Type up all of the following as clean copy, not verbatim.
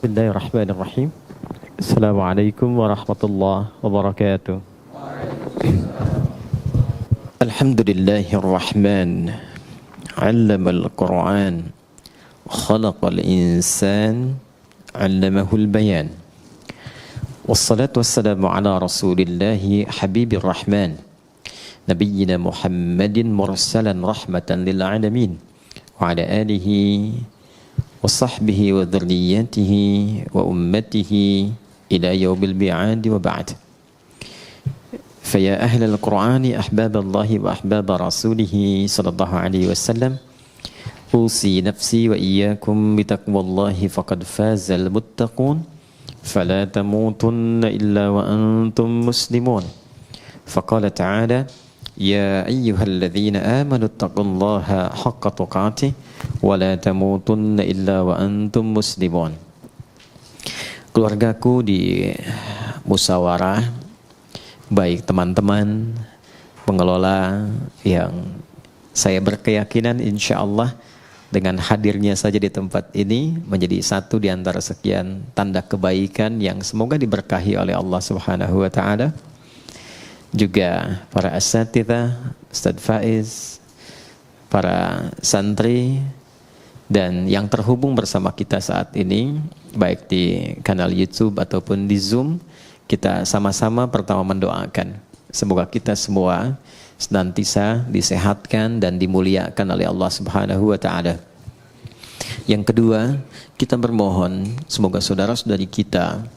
Bismillahirrahmanirrahim. Assalamualaikum warahmatullahi wabarakatuh. Alhamdulillahirrahman. 'Allamal Qur'an. Khalaqal insan. 'Allamahul bayan. Wassalatu wassalamu ala Rasulillahi habibir rahman. Nabiyyina Muhammadin mursalan rahmatan lil alamin. Wa ala alihi wa sahbihi wa dhurriyyatihi wa ummatihi ila yawmil mi'ad wa ba'd. Faya ahlal Qur'ani ahbaballahi wa ahbaba rasulihi sallallahu alaihi wasallam, usi nafsi wa iyyakum bitaqwallahi faqad fazal muttaqun, fala tamutunna illa wa antum muslimun. Faqala ta'ala, ya ayyuhalladzina amanu taqullaha haqqa tuqatih wa la tamutunna illa wa antum muslimun. Keluargaku di musyawarah, baik teman-teman pengelola yang saya berkeyakinan insya Allah dengan hadirnya saja di tempat ini menjadi satu di antara sekian tanda kebaikan yang semoga diberkahi oleh Allah Subhanahu wa Ta'ala. Juga para asatidz, Ustadz Faiz, para santri, dan yang terhubung bersama kita saat ini, baik di kanal YouTube ataupun di Zoom, kita sama-sama pertama mendoakan semoga kita semua senantiasa disehatkan dan dimuliakan oleh Allah Subhanahu wa Ta'ala. Yang kedua, kita bermohon semoga saudara-saudari kita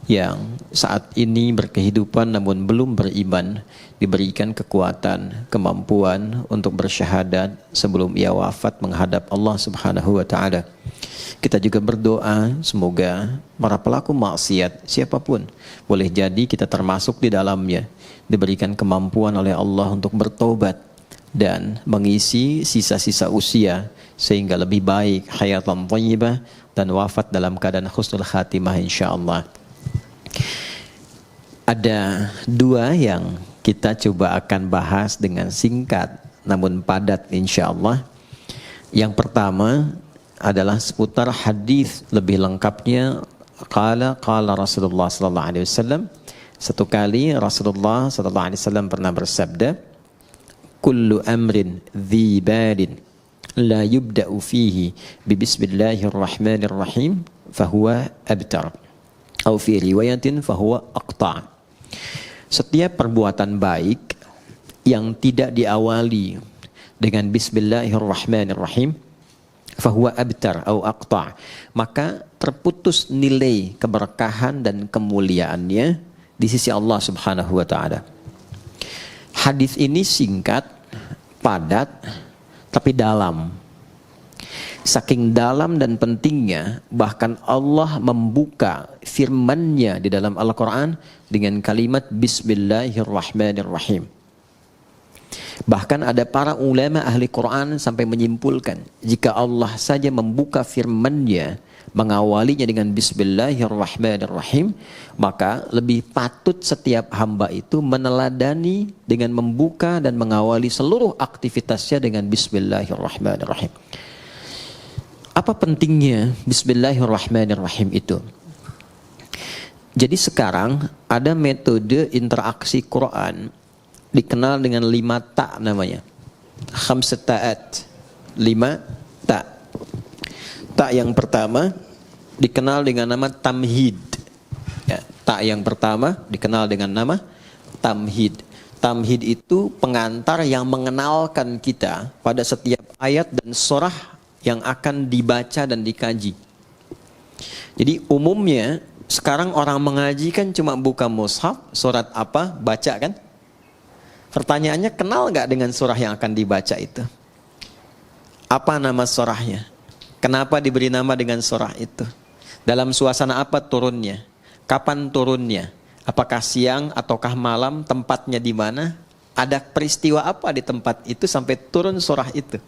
yang saat ini berkehidupan namun belum beriman diberikan kekuatan, kemampuan untuk bersyahadat sebelum ia wafat menghadap Allah Subhanahu wa Ta'ala. Kita juga berdoa semoga para pelaku maksiat siapapun, boleh jadi kita termasuk di dalamnya, diberikan kemampuan oleh Allah untuk bertobat dan mengisi sisa-sisa usia sehingga lebih baik hayatan thayyibah dan wafat dalam keadaan husnul khatimah insyaallah. Ada dua yang kita coba akan bahas dengan singkat namun padat insyaallah. Yang pertama adalah seputar hadis lebih lengkapnya qala Rasulullah sallallahu alaihi wasallam. Satu kali Rasulullah sallallahu alaihi wasallam pernah bersabda, kullu amrin dhi balin la yubda'u fihi bi bismillahirrahmanirrahim fahuwa abtar atau fi riwayatin fahuwa aqta'. Setiap perbuatan baik yang tidak diawali dengan bismillahirrahmanirrahim fahuwa abtar atau aqta', maka terputus nilai keberkahan dan kemuliaannya di sisi Allah Subhanahu wa Ta'ala. Hadis ini singkat, padat, tapi dalam. Saking dalam dan pentingnya, bahkan Allah membuka firman-Nya di dalam Al-Quran dengan kalimat Bismillahirrahmanirrahim. Bahkan ada para ulama ahli Quran sampai menyimpulkan, jika Allah saja membuka firman-Nya, mengawalinya dengan Bismillahirrahmanirrahim, maka lebih patut setiap hamba itu meneladani dengan membuka dan mengawali seluruh aktivitasnya dengan Bismillahirrahmanirrahim. Apa pentingnya Bismillahirrahmanirrahim itu? Jadi sekarang ada metode interaksi Quran dikenal dengan 5 ta namanya. Khamsat ta'at. 5 ta. Ta yang pertama dikenal dengan nama tamhid. Ya, ta yang pertama dikenal dengan nama tamhid. Tamhid itu pengantar yang mengenalkan kita pada setiap ayat dan surah yang akan dibaca dan dikaji. Jadi umumnya sekarang orang mengaji kan cuma buka mushaf, surat apa, baca kan? Pertanyaannya, kenal gak dengan surah yang akan dibaca itu? Apa nama surahnya? Kenapa diberi nama dengan surah itu? Dalam suasana apa turunnya? Kapan turunnya? Apakah siang ataukah malam? Tempatnya di mana? Ada peristiwa apa di tempat itu sampai turun surah itu?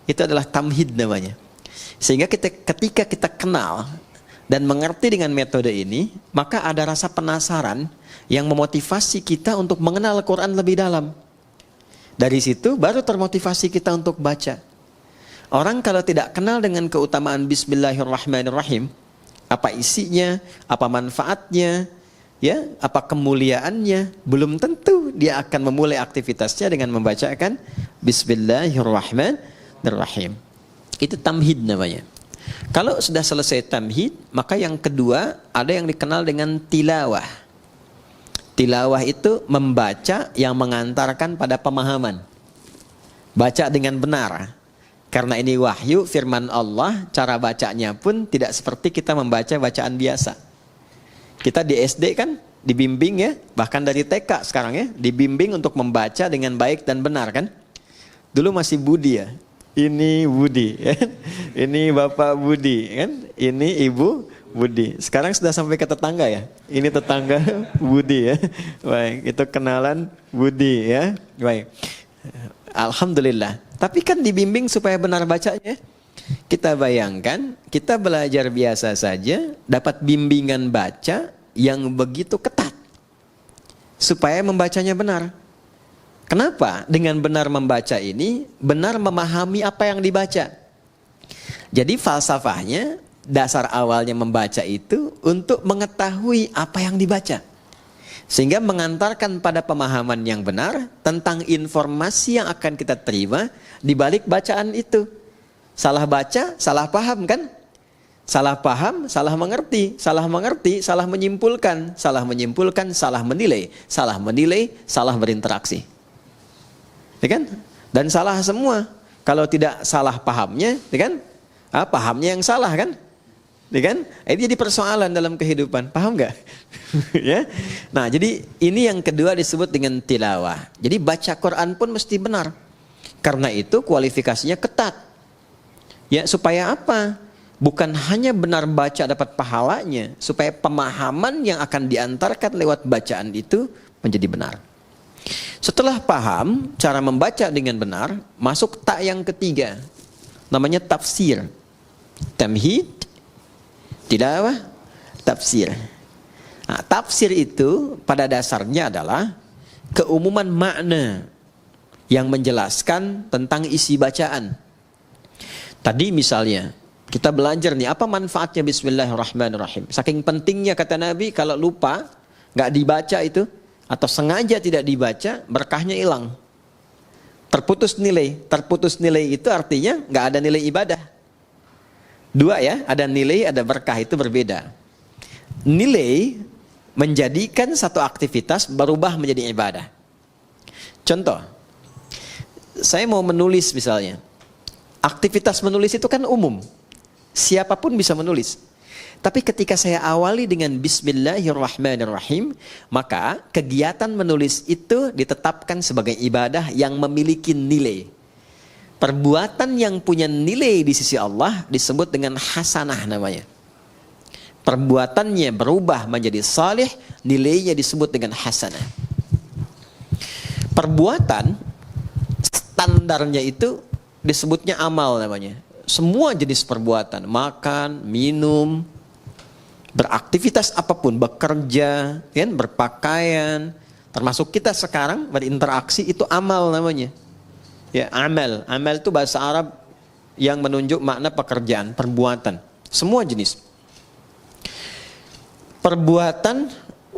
Itu adalah tamhid namanya. Sehingga ketika kita kenal dan mengerti dengan metode ini, maka ada rasa penasaran yang memotivasi kita untuk mengenal Al-Quran lebih dalam. Dari situ baru termotivasi kita untuk baca. Orang kalau tidak kenal dengan keutamaan Bismillahirrahmanirrahim, Apa isinya, apa manfaatnya, ya, apa kemuliaannya, belum tentu dia akan memulai aktivitasnya dengan membacakan Bismillahirrahmanirrahim. Itu tamhid namanya. Kalau sudah selesai tamhid, maka yang kedua ada yang dikenal dengan tilawah. Tilawah itu membaca yang mengantarkan pada pemahaman. Baca dengan benar. Karena ini wahyu, firman Allah, cara bacanya pun tidak seperti kita membaca bacaan biasa. Kita di SD kan dibimbing ya, bahkan dari TK sekarang ya, dibimbing untuk membaca dengan baik dan benar kan. Dulu masih Budi ya, ini Budi ya. Ini Bapak Budi kan, ini Ibu Budi. Sekarang sudah sampai ke tetangga ya, ini tetangga Budi ya. Baik, itu kenalan Budi ya. Baik, alhamdulillah. Tapi kan dibimbing supaya benar bacanya. Kita bayangkan, kita belajar biasa saja, dapat bimbingan baca yang begitu ketat. Supaya membacanya benar. Kenapa? Dengan benar membaca ini, benar memahami apa yang dibaca. Jadi falsafahnya, dasar awalnya membaca itu untuk mengetahui apa yang dibaca. Sehingga mengantarkan pada pemahaman yang benar tentang informasi yang akan kita terima di balik bacaan itu. Salah baca, salah paham kan? Salah paham, salah mengerti, salah mengerti, salah menyimpulkan, salah menyimpulkan, salah menilai, salah berinteraksi. Ya kan? Dan salah semua. Kalau tidak salah pahamnya, ya kan? Pahamnya yang salah kan? Ya kan? Ini jadi persoalan dalam kehidupan. Paham nggak? Ya. Nah, jadi ini yang kedua disebut dengan tilawah. Jadi baca Quran pun mesti benar. Karena itu kualifikasinya ketat. Ya, supaya apa? Bukan hanya benar baca dapat pahalanya, supaya pemahaman yang akan diantarkan lewat bacaan itu menjadi benar. Setelah paham cara membaca dengan benar, masuk tak yang ketiga. Namanya tafsir. Tamhid, tilawah, tafsir. Nah, tafsir itu pada dasarnya adalah keumuman makna yang menjelaskan tentang isi bacaan. Tadi misalnya kita belajar nih apa manfaatnya Bismillahirrahmanirrahim. Saking pentingnya kata Nabi, kalau lupa nggak dibaca itu atau sengaja tidak dibaca, berkahnya hilang. Terputus nilai. Terputus nilai itu artinya nggak ada nilai ibadah. Dua ya, ada nilai, ada berkah, itu berbeda. Nilai menjadikan satu aktivitas berubah menjadi ibadah. Contoh, saya mau menulis misalnya. Aktivitas menulis itu kan umum. Siapapun bisa menulis. Tapi ketika saya awali dengan Bismillahirrahmanirrahim, maka kegiatan menulis itu ditetapkan sebagai ibadah yang memiliki nilai. Perbuatan yang punya nilai di sisi Allah disebut dengan hasanah namanya. Perbuatannya berubah menjadi salih, nilainya disebut dengan hasanah. Perbuatan standarnya itu disebutnya amal namanya. Semua jenis perbuatan, makan, minum, beraktivitas apapun, bekerja, kan, berpakaian, termasuk kita sekarang berinteraksi, itu amal namanya. Ya, amal. Amal itu bahasa Arab yang menunjuk makna pekerjaan, perbuatan. Semua jenis. Perbuatan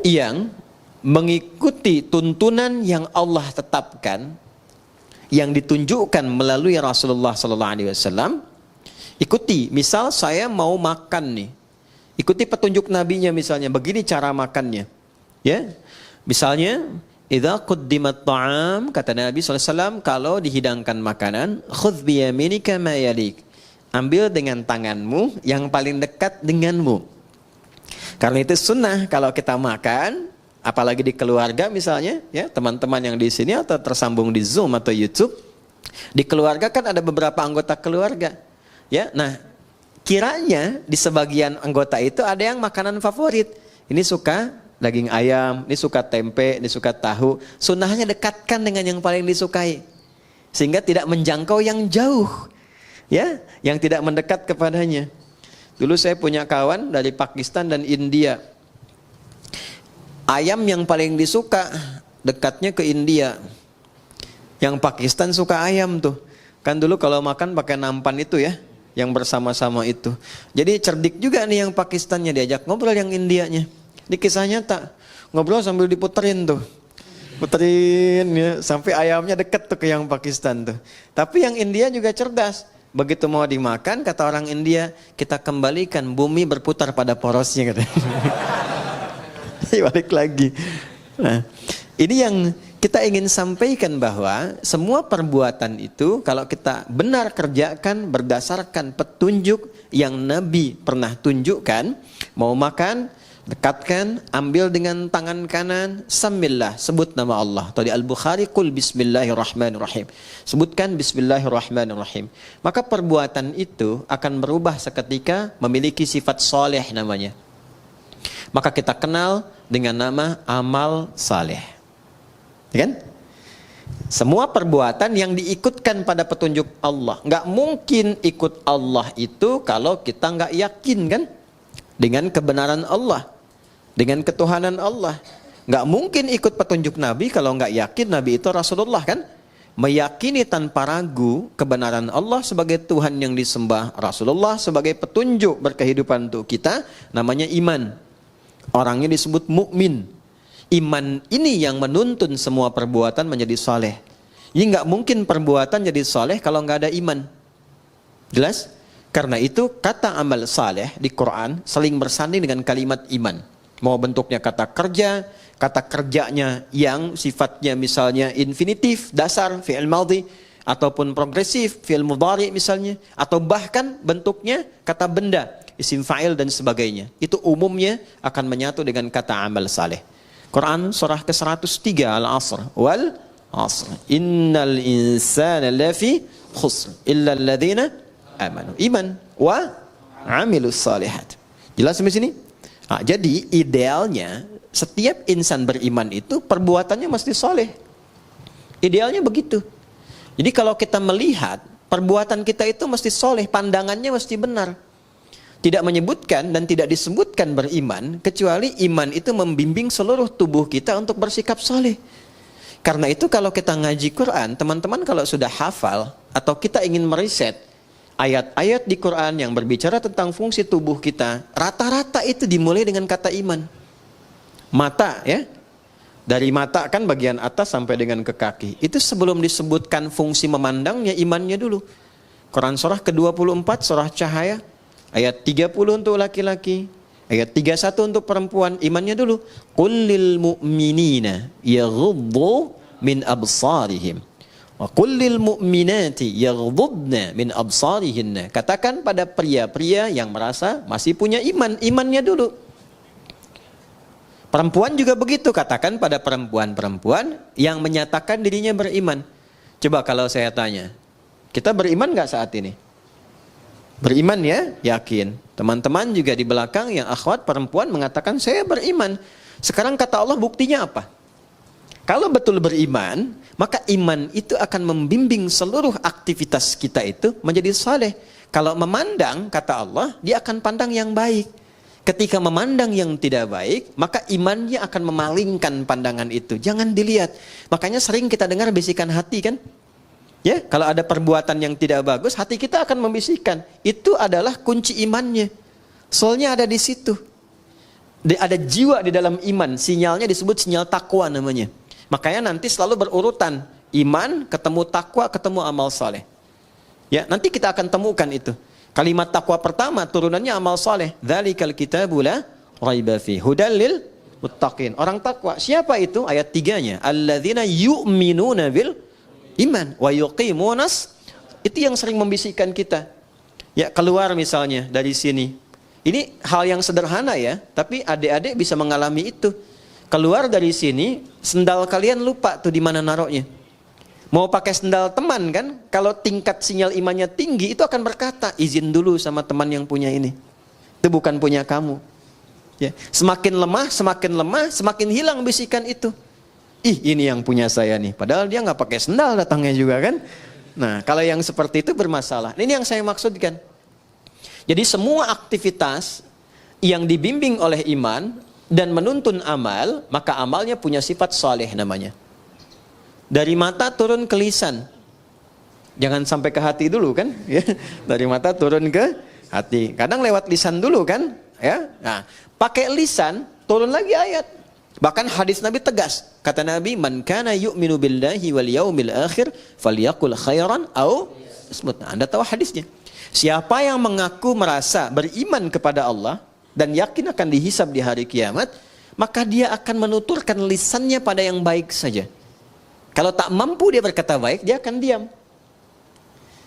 yang mengikuti tuntunan yang Allah tetapkan, yang ditunjukkan melalui Rasulullah SAW, ikuti. Misal saya mau makan nih, ikuti petunjuk nabinya misalnya, begini cara makannya. Ya, misalnya, idza quddimat ta'am, kata Nabi SAW, kalau dihidangkan makanan, khudh biyaminika ma yalik, ambil dengan tanganmu yang paling dekat denganmu. Karena itu sunnah kalau kita makan, apalagi di keluarga misalnya, ya teman-teman yang di sini atau tersambung di Zoom atau YouTube, di keluarga kan ada beberapa anggota keluarga, ya. Nah, kiranya di sebagian anggota itu ada yang makanan favorit. Ini suka daging ayam, ini suka tempe, ini suka tahu. Sunnahnya dekatkan dengan yang paling disukai, sehingga tidak menjangkau yang jauh, ya, yang tidak mendekat kepadanya. Dulu saya punya kawan dari Pakistan dan India. Ayam yang paling disuka dekatnya ke India. Yang Pakistan suka ayam tuh. Kan dulu kalau makan pakai nampan itu ya. yang bersama-sama itu. Jadi cerdik juga nih yang Pakistannya, diajak ngobrol yang Indianya. Di kisah nyata, ngobrol sambil diputerin tuh. Puterin ya, sampai ayamnya deket tuh ke yang Pakistan tuh. Tapi yang India juga cerdas. Begitu mau dimakan, kata orang India, kita kembalikan bumi berputar pada porosnya katanya. Balik lagi. Nah, ini yang kita ingin sampaikan, bahwa semua perbuatan itu kalau kita benar kerjakan berdasarkan petunjuk yang Nabi pernah tunjukkan. Mau makan, dekatkan, ambil dengan tangan kanan, samillah, sebut nama Allah. Tadi Al-Bukhari, qul bismillahirrahmanirrahim. Sebutkan bismillahirrahmanirrahim. Maka perbuatan itu akan berubah seketika, memiliki sifat soleh namanya. Maka kita kenal dengan nama amal saleh. Ya kan? Semua perbuatan yang diikutkan pada petunjuk Allah. Nggak mungkin ikut Allah itu kalau kita nggak yakin kan dengan kebenaran Allah, dengan ketuhanan Allah. Nggak mungkin ikut petunjuk Nabi kalau nggak yakin Nabi itu Rasulullah kan. Meyakini tanpa ragu kebenaran Allah sebagai Tuhan yang disembah, Rasulullah sebagai petunjuk berkehidupan untuk kita, namanya iman. Orangnya disebut mukmin. Iman ini yang menuntun semua perbuatan menjadi saleh. Ini nggak mungkin perbuatan jadi saleh kalau nggak ada iman. Jelas? Karena itu kata amal saleh di Quran saling bersanding dengan kalimat iman. Mau bentuknya kata kerja, kata kerjanya yang sifatnya misalnya infinitif, dasar, fi'il madhi, ataupun progresif, fi'il mudhari misalnya, atau bahkan bentuknya kata benda, isim fa'il dan sebagainya. Itu umumnya akan menyatu dengan kata amal saleh. Quran surah ke-103 Al-Asr, wal asr innal insana lafi khusr illa alladhina amanu, iman wa amilus salihat. Jelas sampai sini? Nah, jadi idealnya setiap insan beriman itu perbuatannya mesti soleh. Idealnya begitu. Jadi kalau kita melihat perbuatan kita itu mesti soleh, pandangannya mesti benar. Tidak menyebutkan dan tidak disebutkan beriman, kecuali iman itu membimbing seluruh tubuh kita untuk bersikap soleh. Karena itu kalau kita ngaji Quran, teman-teman kalau sudah hafal atau kita ingin meriset ayat-ayat di Quran yang berbicara tentang fungsi tubuh kita, rata-rata itu dimulai dengan kata iman. Mata ya, dari mata kan bagian atas sampai dengan ke kaki. Itu sebelum disebutkan fungsi memandangnya, imannya dulu. Quran surah ke-24, surah Cahaya, ayat 30 untuk laki-laki, ayat 31 untuk perempuan, imannya dulu. Qul lil mu'minina yaghuddu min absarihim wa qul lil mu'minati yaghuddna min absarihinna. Katakan pada pria-pria yang merasa masih punya iman, imannya dulu. Perempuan juga begitu, katakan pada perempuan-perempuan yang menyatakan dirinya beriman. Coba kalau saya tanya, kita beriman nggak saat ini? Beriman ya, yakin. Teman-teman juga di belakang yang akhwat perempuan mengatakan saya beriman. Sekarang kata Allah buktinya apa? Kalau betul beriman, maka iman itu akan membimbing seluruh aktivitas kita itu menjadi saleh. Kalau memandang, kata Allah, dia akan pandang yang baik. Ketika memandang yang tidak baik, maka imannya akan memalingkan pandangan itu. Jangan dilihat. Makanya sering kita dengar bisikan hati kan? Ya, kalau ada perbuatan yang tidak bagus, hati kita akan membisikkan. Itu adalah kunci imannya. Soalnya ada di situ. Ada jiwa di dalam iman. Sinyalnya disebut sinyal takwa namanya. Makanya nanti selalu berurutan. Iman, ketemu takwa, ketemu amal saleh. Ya, nanti kita akan temukan itu. Kalimat takwa pertama turunannya amal saleh. Dzalikal kitabu la raiba fi hudal lil muttaqin. Orang takwa. Siapa itu? Ayat 3-nya. Alladzina yu'minuna bil iman wa yuqimunas, itu yang sering membisikkan kita. Ya, keluar misalnya dari sini. Ini hal yang sederhana ya, tapi adik-adik bisa mengalami itu. Keluar dari sini, sendal kalian lupa tuh di mana naruhnya. Mau pakai sendal teman kan, kalau tingkat sinyal imannya tinggi itu akan berkata, izin dulu sama teman yang punya ini. Itu bukan punya kamu. Ya, semakin lemah, semakin hilang bisikan itu. Ih, ini yang punya saya nih. Padahal dia nggak pakai sendal datangnya juga kan. Nah, kalau yang seperti itu bermasalah. Ini yang saya maksudkan. Jadi semua aktivitas yang dibimbing oleh iman dan menuntun amal, maka amalnya punya sifat saleh namanya. Dari mata turun ke lisan. Jangan sampai ke hati dulu kan, ya. Dari mata turun ke hati. Kadang lewat lisan dulu kan, ya. Nah, pakai lisan turun lagi ayat. Bahkan hadis Nabi tegas. Kata Nabi, "Man kana yu'minu billahi wal yaumil akhir falyaqul khairan aw asmut." Nah, Anda tahu hadisnya. Siapa yang mengaku merasa beriman kepada Allah dan yakin akan dihisab di hari kiamat, maka dia akan menuturkan lisannya pada yang baik saja. Kalau tak mampu dia berkata baik, dia akan diam.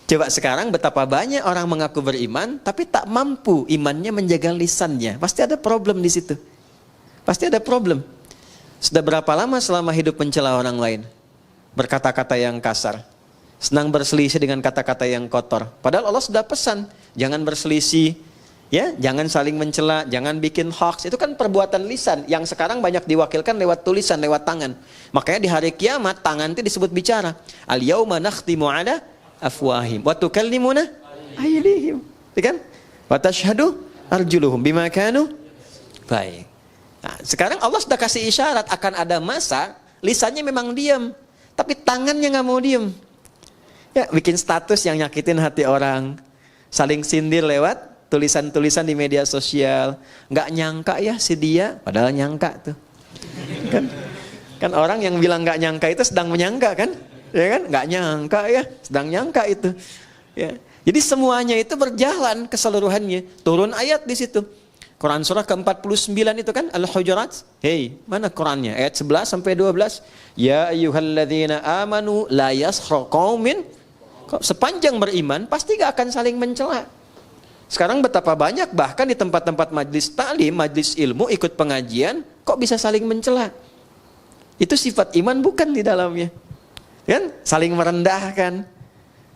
Coba sekarang betapa banyak orang mengaku beriman tapi tak mampu imannya menjaga lisannya. Pasti ada problem di situ. Pasti ada problem. Sudah berapa lama selama hidup mencela orang lain? Berkata-kata yang kasar. Senang berselisih dengan kata-kata yang kotor. Padahal Allah sudah pesan, jangan berselisih, ya, jangan saling mencela, jangan bikin hoax. Itu kan perbuatan lisan yang sekarang banyak diwakilkan lewat tulisan, lewat tangan. Makanya di hari kiamat tangan itu disebut bicara. Al-yauma nakhtimu ala afwahim wa tukallimuna aydihim, kan? Wa tashhadu arjuluhum bima kanu. Baik. Nah, sekarang Allah sudah kasih isyarat akan ada masa lisannya memang diam, tapi tangannya nggak mau diam. Ya, bikin status yang nyakitin hati orang, saling sindir lewat tulisan-tulisan di media sosial. Nggak nyangka ya si dia, padahal nyangka tuh. Kan orang yang bilang nggak nyangka itu sedang menyangka kan? Ya kan, nggak nyangka ya, sedang nyangka itu. Ya. Jadi semuanya itu berjalan keseluruhannya. Turun ayat di situ. Quran surah ke-49 itu kan Al-Hujurat. Hei, mana Qurannya? Ayat 11 sampai 12. Ya ayyuhalladzina amanu la yaskhar qaumin. Sepanjang beriman pasti gak akan saling mencela. Sekarang betapa banyak bahkan di tempat-tempat majlis taklim, majlis ilmu, ikut pengajian, kok bisa saling mencela? Itu sifat iman bukan di dalamnya. Kan? Saling merendahkan.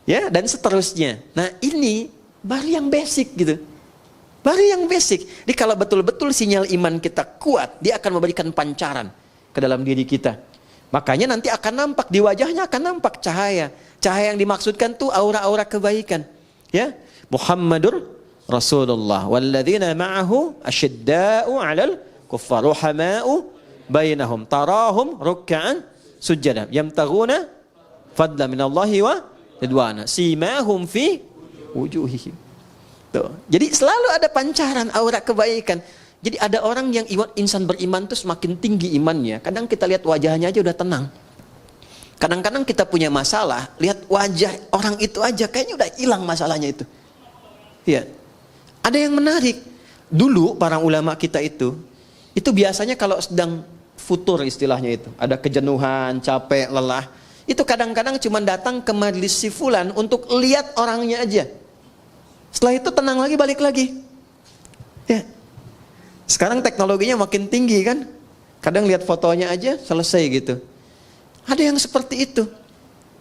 Ya, dan seterusnya. Nah, ini baru yang basic gitu. Baru yang basic. Jadi kalau betul-betul sinyal iman kita kuat, dia akan memberikan pancaran ke dalam diri kita. Makanya nanti akan nampak di wajahnya, akan nampak cahaya. Cahaya yang dimaksudkan tuh aura-aura kebaikan. Ya, Muhammadur Rasulullah walladzina ma'ahu asyidda'u 'alal kuffar ruhama'u bainahum tarahum ruk'an sujada yamtaghuna fadlan minallahi wa ridwana simahum fi wujuhihim. Tuh. Jadi selalu ada pancaran aura kebaikan. Jadi ada orang yang insan beriman tuh semakin tinggi imannya. Kadang kita lihat wajahnya aja udah tenang. Kadang-kadang kita punya masalah, lihat wajah orang itu aja kayaknya udah hilang masalahnya itu. Iya. Ada yang menarik. Dulu para ulama kita itu biasanya kalau sedang futur istilahnya itu, ada kejenuhan, capek, lelah, itu kadang-kadang cuma datang ke majelis si fulan untuk lihat orangnya aja. Setelah itu tenang lagi, balik lagi. Ya. Sekarang teknologinya makin tinggi kan. Kadang lihat fotonya aja selesai gitu. Ada yang seperti itu.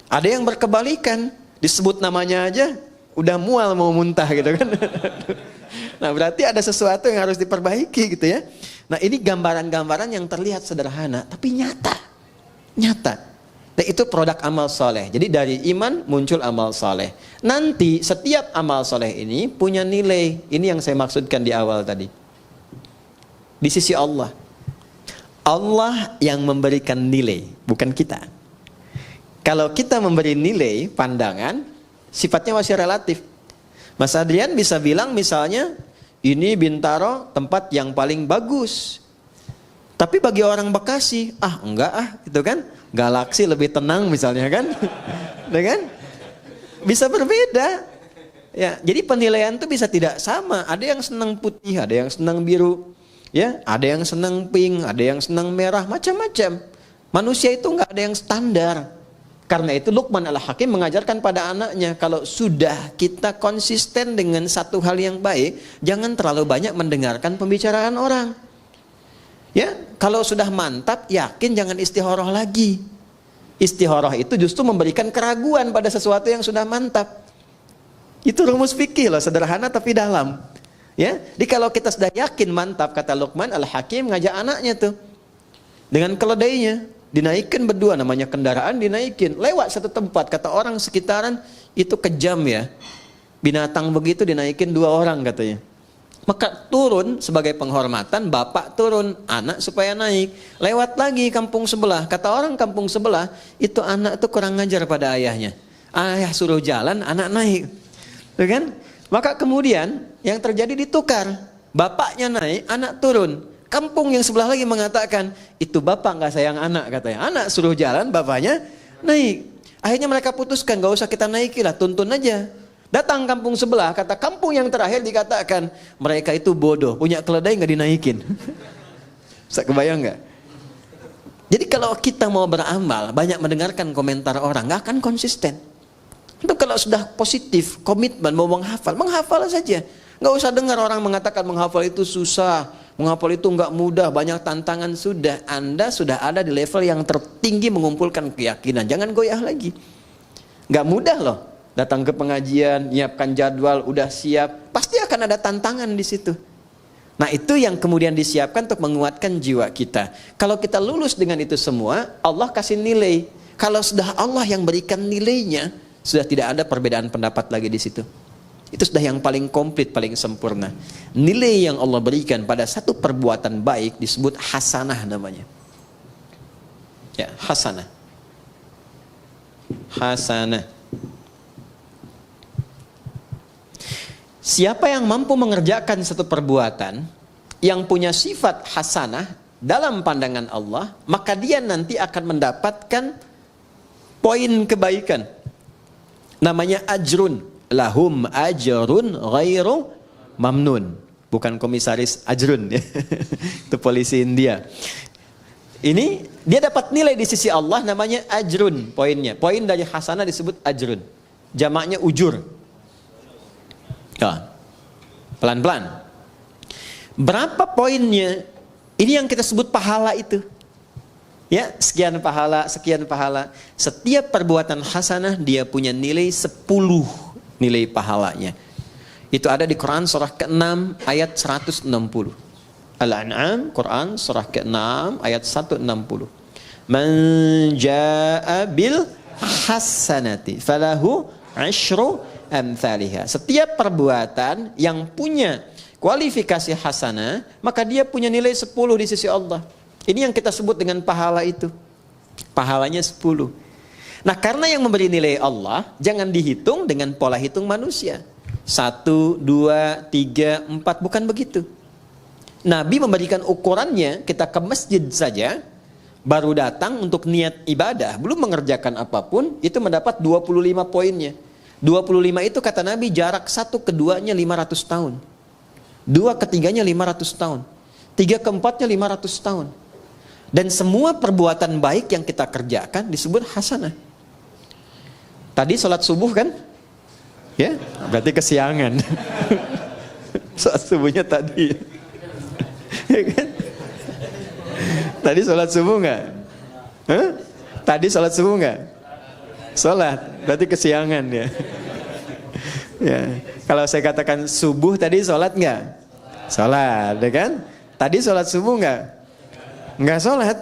Ada yang berkebalikan, disebut namanya aja udah mual mau muntah gitu kan. Nah, berarti ada sesuatu yang harus diperbaiki gitu ya. Nah, ini gambaran-gambaran yang terlihat sederhana tapi nyata. Nyata. Nah, itu produk amal soleh. Jadi dari iman muncul amal soleh. Nanti setiap amal soleh ini punya nilai. Ini yang saya maksudkan di awal tadi. Di sisi Allah. Allah yang memberikan nilai, bukan kita. Kalau kita memberi nilai, pandangan, sifatnya masih relatif. Mas Adrian bisa bilang misalnya, ini Bintaro tempat yang paling bagus. Tapi bagi orang Bekasi, enggak gitu kan. Galaksi lebih tenang misalnya kan. Kan? Bisa berbeda. Ya, jadi penilaian itu bisa tidak sama. Ada yang senang putih, ada yang senang biru. Ya, ada yang senang pink, ada yang senang merah, macam-macam. Manusia itu enggak ada yang standar. Karena itu Luqman Al-Hakim mengajarkan pada anaknya, kalau sudah kita konsisten dengan satu hal yang baik, jangan terlalu banyak mendengarkan pembicaraan orang. Ya, kalau sudah mantap, yakin jangan istikharah lagi. Istikharah itu justru memberikan keraguan pada sesuatu yang sudah mantap. Itu rumus fikih loh, sederhana tapi dalam. Ya, jadi kalau kita sudah yakin mantap, kata Luqman Al-Hakim ngajak anaknya tuh dengan keledainya, dinaikkan berdua, namanya kendaraan dinaikin, lewat satu tempat, kata orang sekitaran itu kejam ya, binatang begitu dinaikin 2 orang katanya. Maka turun sebagai penghormatan, bapak turun, anak supaya naik, lewat lagi kampung sebelah, kata orang kampung sebelah itu anak tuh kurang ngajar pada ayahnya. Ayah suruh jalan, anak naik. Tuh kan? Maka kemudian yang terjadi ditukar. Bapaknya naik, anak turun. Kampung yang sebelah lagi mengatakan, itu bapak nggak sayang anak katanya. Anak suruh jalan, bapaknya naik. Akhirnya mereka putuskan, gak usah kita naikilah, tuntun aja. Datang kampung sebelah, kata kampung yang terakhir dikatakan, mereka itu bodoh, punya keledai nggak dinaikin. Bisa kebayang nggak? Jadi kalau kita mau beramal, banyak mendengarkan komentar orang, nggak akan konsisten. Itu kalau sudah positif, komitmen mau menghafal saja. Nggak usah dengar orang mengatakan menghafal itu susah, menghafal itu nggak mudah, banyak tantangan. Sudah, Anda sudah ada di level yang tertinggi mengumpulkan keyakinan. Jangan goyah lagi. Nggak mudah loh. Datang ke pengajian, nyiapkan jadwal, udah siap, pasti akan ada tantangan di situ. Nah itu yang kemudian disiapkan untuk menguatkan jiwa kita. Kalau kita lulus dengan itu semua, Allah kasih nilai. Kalau sudah Allah yang berikan nilainya, sudah tidak ada perbedaan pendapat lagi di situ. Itu sudah yang paling komplit, paling sempurna. Nilai yang Allah berikan pada satu perbuatan baik disebut hasanah namanya. Ya, hasanah. Hasanah. Siapa yang mampu mengerjakan satu perbuatan yang punya sifat hasanah dalam pandangan Allah, maka dia nanti akan mendapatkan poin kebaikan. Namanya ajrun. Lahum ajrun ghairu mamnun. Bukan komisaris ajrun ya. Itu polisi India. Ini dia dapat nilai di sisi Allah namanya ajrun poinnya. Poin dari hasanah disebut ajrun. Jamaknya ujur. Ya. Pelan-pelan. Berapa poinnya? Ini yang kita sebut pahala itu. Ya, sekian pahala, sekian pahala. Setiap perbuatan hasanah dia punya nilai 10 nilai pahalanya. Itu ada di Quran surah ke-6 ayat 160. Al-An'am, Quran surah ke-6 ayat 160. Man jaa'a bil hasanati falahu 'asyru amthaliha. Setiap perbuatan yang punya kualifikasi hasanah, maka dia punya nilai 10 di sisi Allah. Ini yang kita sebut dengan pahala itu. Pahalanya 10. Nah, karena yang memberi nilai Allah, jangan dihitung dengan pola hitung manusia. 1, 2, 3, 4, bukan begitu. Nabi memberikan ukurannya, kita ke masjid saja, baru datang untuk niat ibadah, belum mengerjakan apapun, itu mendapat 25 poinnya. 25 itu kata Nabi jarak 1 ke 2-nya 500 tahun. 2 ke 3-nya 500 tahun. 3 ke 4-nya 500 tahun. Dan semua perbuatan baik yang kita kerjakan disebut hasanah. Tadi sholat subuh kan? Ya, berarti kesiangan. Sholat subuhnya tadi. Ya kan? Tadi sholat subuh nggak? Tadi sholat subuh nggak? Sholat, berarti kesiangan ya. Ya. Kalau saya katakan subuh tadi sholat nggak? Sholat, ya kan? Tadi sholat subuh nggak? Nggak sholat.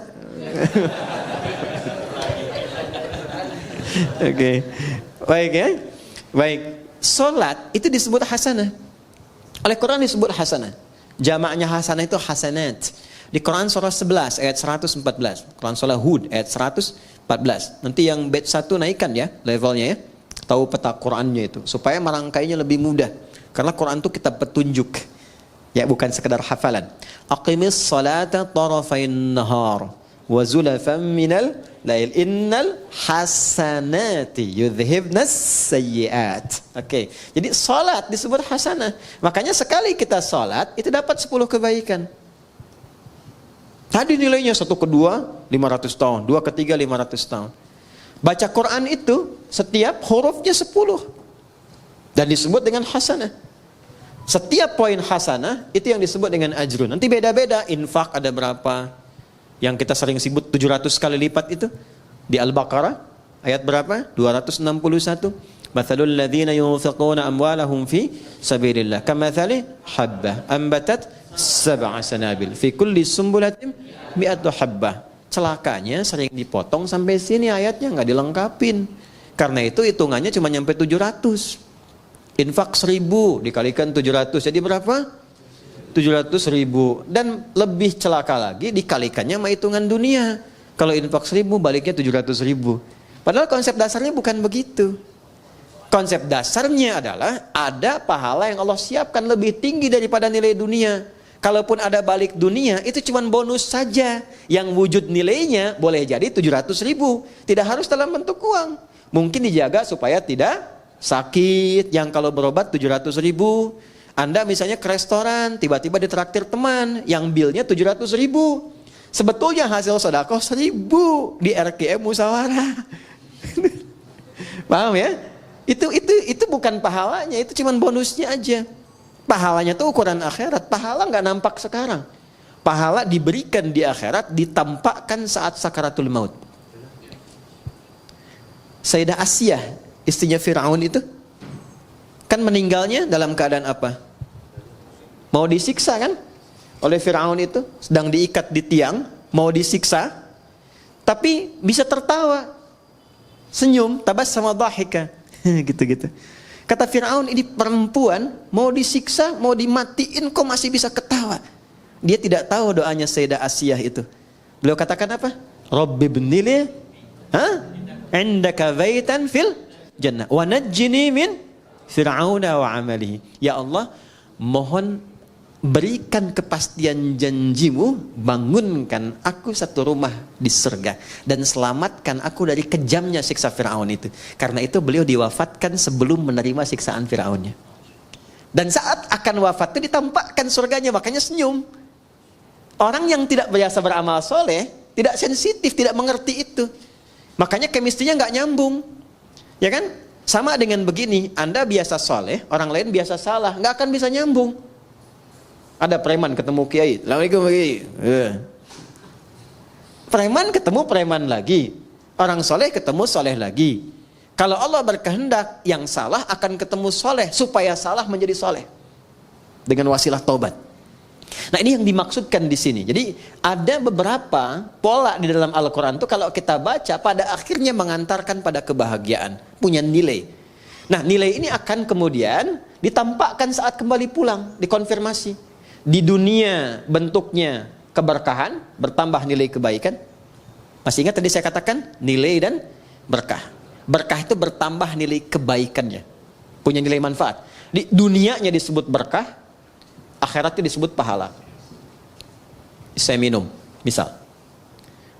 Oke, baik ya. Baik, sholat itu disebut hasanah. Oleh Quran disebut hasanah. Jamaknya hasanah itu hasanat. Di Quran surah 11 ayat 114. Quran surah Hud ayat 114. Nanti yang bait 1 naikkan ya levelnya ya. Tahu peta Qurannya itu supaya merangkainya lebih mudah. Karena Quran itu kitab petunjuk. Ya, bukan sekedar hafalan. Aqimis salata tarafain nahar wa zulafan minal lail innal hasanati yudhibnas sayyiat. Oke. Jadi salat disebut hasanah. Makanya sekali kita salat itu dapat 10 kebaikan. Tadi nilainya 1 ke 2 500 tahun, 2 ke 3 500 tahun. Baca Quran itu setiap hurufnya 10 dan disebut dengan hasanah. Setiap poin hasanah itu yang disebut dengan ajrun. Nanti beda-beda. Infak ada berapa? Yang kita sering sebut 700 kali lipat itu di Al-Baqarah ayat berapa? 261. Mathalul ladzina yunfiquna amwalahum fi sabilillah kamathali habbah ambatat sab'a sanabil fi kulli sumbulatin mi'atu habbah. Celakanya sering dipotong sampai sini ayatnya nggak dilengkapin. Karena itu hitungannya cuma nyampe 700. Infak 1000 dikalikan 700 jadi berapa? 700.000. Dan lebih celaka lagi dikalikannya sama hitungan dunia. Kalau infak 1000 baliknya 700.000. Padahal konsep dasarnya bukan begitu. Konsep dasarnya adalah ada pahala yang Allah siapkan lebih tinggi daripada nilai dunia. Kalaupun ada balik dunia, itu cuma bonus saja. Yang wujud nilainya boleh jadi 700.000. Tidak harus dalam bentuk uang. Mungkin dijaga supaya tidak sakit. Yang kalau berobat 700.000. Anda misalnya ke restoran, tiba-tiba ditraktir teman, yang bilnya 700.000. Sebetulnya hasil sedekah 1.000 di RKM Musyawarah. Paham ya? Itu bukan pahalanya, itu cuma bonusnya aja. Pahalanya tuh ukuran akhirat. Pahala nggak nampak sekarang. Pahala diberikan di akhirat, ditampakkan saat sakaratul maut. Sayyidah Asiyah, istrinya Fir'aun itu, kan meninggalnya dalam keadaan apa? Mau disiksa kan? Oleh Fir'aun itu, sedang diikat di tiang, mau disiksa, tapi bisa tertawa, senyum, tabassama dhahika. Gitu-gitu. Kata Fir'aun, ini perempuan mau disiksa, mau dimatiin, kok masih bisa ketawa? Dia tidak tahu doanya Sayyidah Asiyah itu. Beliau katakan apa? Rabbi bnili indaka baitan fil jannah wa najjini min fir'auna wa amalihi. Ya Allah, mohon berikan kepastian janjimu, bangunkan aku satu rumah di surga dan selamatkan aku dari kejamnya siksa Fir'aun itu. Karena itu beliau diwafatkan sebelum menerima siksaan Fir'aunnya. Dan saat akan wafat itu ditampakkan surganya, makanya senyum. Orang yang tidak biasa beramal soleh, tidak sensitif, tidak mengerti itu. Makanya kemistrinya nggak nyambung. Ya kan? Sama dengan begini, Anda biasa soleh, orang lain biasa salah, nggak akan bisa nyambung. Ada preman ketemu kiai, Assalamualaikum kiai. Preman ketemu preman lagi, orang soleh ketemu soleh lagi. Kalau Allah berkehendak, yang salah akan ketemu soleh supaya salah menjadi soleh dengan wasilah taubat. Nah, ini yang dimaksudkan di sini. Jadi ada beberapa pola di dalam Al-Quran itu kalau kita baca pada akhirnya mengantarkan pada kebahagiaan, punya nilai. Nah, nilai ini akan kemudian ditampakkan saat kembali pulang, dikonfirmasi. Di dunia bentuknya keberkahan, bertambah nilai kebaikan. Masih ingat tadi saya katakan nilai dan berkah. Berkah itu bertambah nilai kebaikannya, punya nilai manfaat. Di dunianya disebut berkah, akhiratnya disebut pahala. Saya minum, misal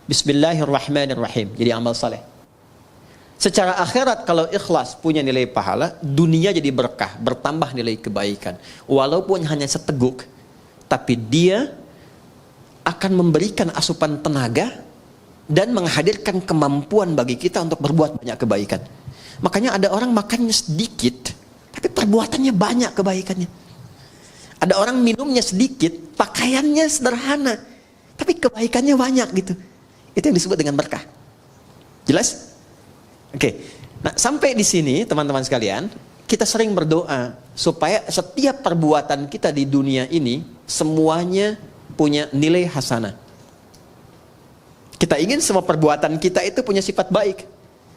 Bismillahirrahmanirrahim, jadi amal saleh. Secara akhirat kalau ikhlas punya nilai pahala, dunia jadi berkah, bertambah nilai kebaikan. Walaupun hanya seteguk, tapi dia akan memberikan asupan tenaga dan menghadirkan kemampuan bagi kita untuk berbuat banyak kebaikan. Makanya ada orang makannya sedikit, tapi perbuatannya banyak kebaikannya. Ada orang minumnya sedikit, pakaiannya sederhana, tapi kebaikannya banyak gitu. Itu yang disebut dengan berkah. Jelas? Oke. Nah, sampai di sini teman-teman sekalian, kita sering berdoa supaya setiap perbuatan kita di dunia ini semuanya punya nilai hasanah. Kita ingin semua perbuatan kita itu punya sifat baik.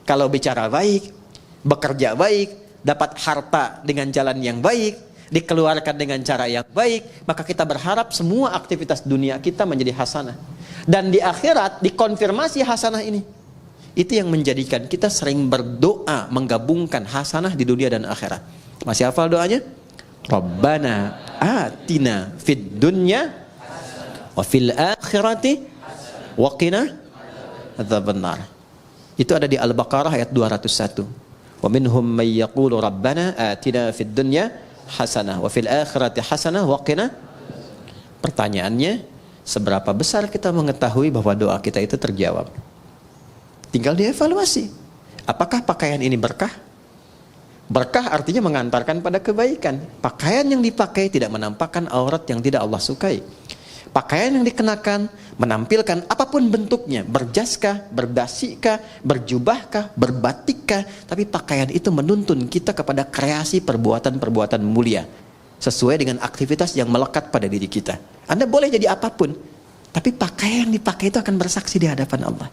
Kalau bicara baik, bekerja baik, dapat harta dengan jalan yang baik, dikeluarkan dengan cara yang baik, maka kita berharap semua aktivitas dunia kita menjadi hasanah. Dan di akhirat dikonfirmasi hasanah ini. Itu yang menjadikan kita sering berdoa menggabungkan hasanah di dunia dan akhirat. Masih hafal doanya? Rabbana atina fid dunya wa fil akhirati wa qina adzabannar. Itu ada di Al-Baqarah ayat 201. Wa minhum may yaqulu rabbana atina fid dunya hasanah wa fil akhirati hasanah wa qina. Pertanyaannya, seberapa besar kita mengetahui bahwa doa kita itu terjawab? Tinggal dievaluasi. Apakah pakaian ini berkah? Berkah artinya mengantarkan pada kebaikan. Pakaian yang dipakai tidak menampakkan aurat yang tidak Allah sukai. Pakaian yang dikenakan menampilkan apapun bentuknya, berjaskah, berdasikah, berjubahkah, berbatikkah, tapi pakaian itu menuntun kita kepada kreasi perbuatan-perbuatan mulia sesuai dengan aktivitas yang melekat pada diri kita. Anda boleh jadi apapun, tapi pakaian yang dipakai itu akan bersaksi di hadapan Allah.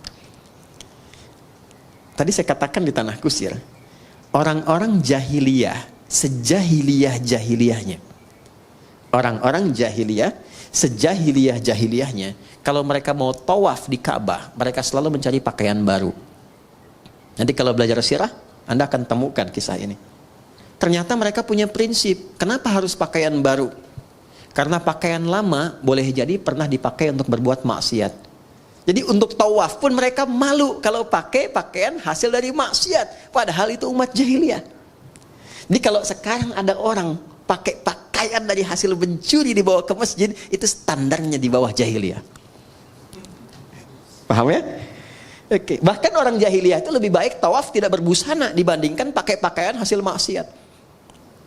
Tadi saya katakan di Tanah Kusir, orang-orang jahiliyah, sejahiliyah-jahiliyahnya, orang-orang jahiliyah, sejahiliyah-jahiliyahnya, kalau mereka mau tawaf di Ka'bah, mereka selalu mencari pakaian baru. Nanti kalau belajar sirah, Anda akan temukan kisah ini. Ternyata mereka punya prinsip. Kenapa harus pakaian baru? Karena pakaian lama boleh jadi pernah dipakai untuk berbuat maksiat. Jadi untuk tawaf pun mereka malu kalau pakai pakaian hasil dari maksiat. Padahal itu umat jahiliyah. Jadi kalau sekarang ada orang pakai pakaian dari hasil mencuri dibawa ke masjid, itu standarnya di bawah jahiliyah. Paham ya? Oke. Bahkan orang jahiliyah itu lebih baik tawaf tidak berbusana dibandingkan pakai pakaian hasil maksiat.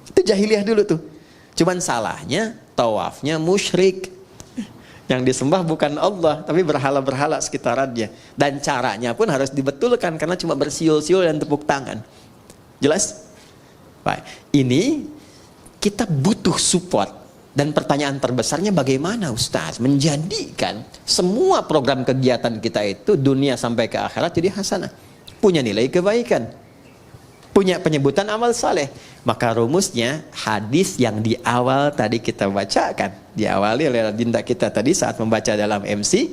Itu jahiliyah dulu tuh. Cuman salahnya tawafnya musyrik. Yang disembah bukan Allah, tapi berhala-berhala sekitarannya. Dan caranya pun harus dibetulkan karena cuma bersiul-siul dan tepuk tangan. Jelas? Baik. Ini kita butuh support. Dan pertanyaan terbesarnya bagaimana Ustaz menjadikan semua program kegiatan kita itu dunia sampai ke akhirat jadi hasanah. Punya nilai kebaikan. Punya penyebutan amal saleh. Maka rumusnya hadis yang di awal tadi kita bacakan, diawali oleh dinda kita tadi saat membaca dalam MC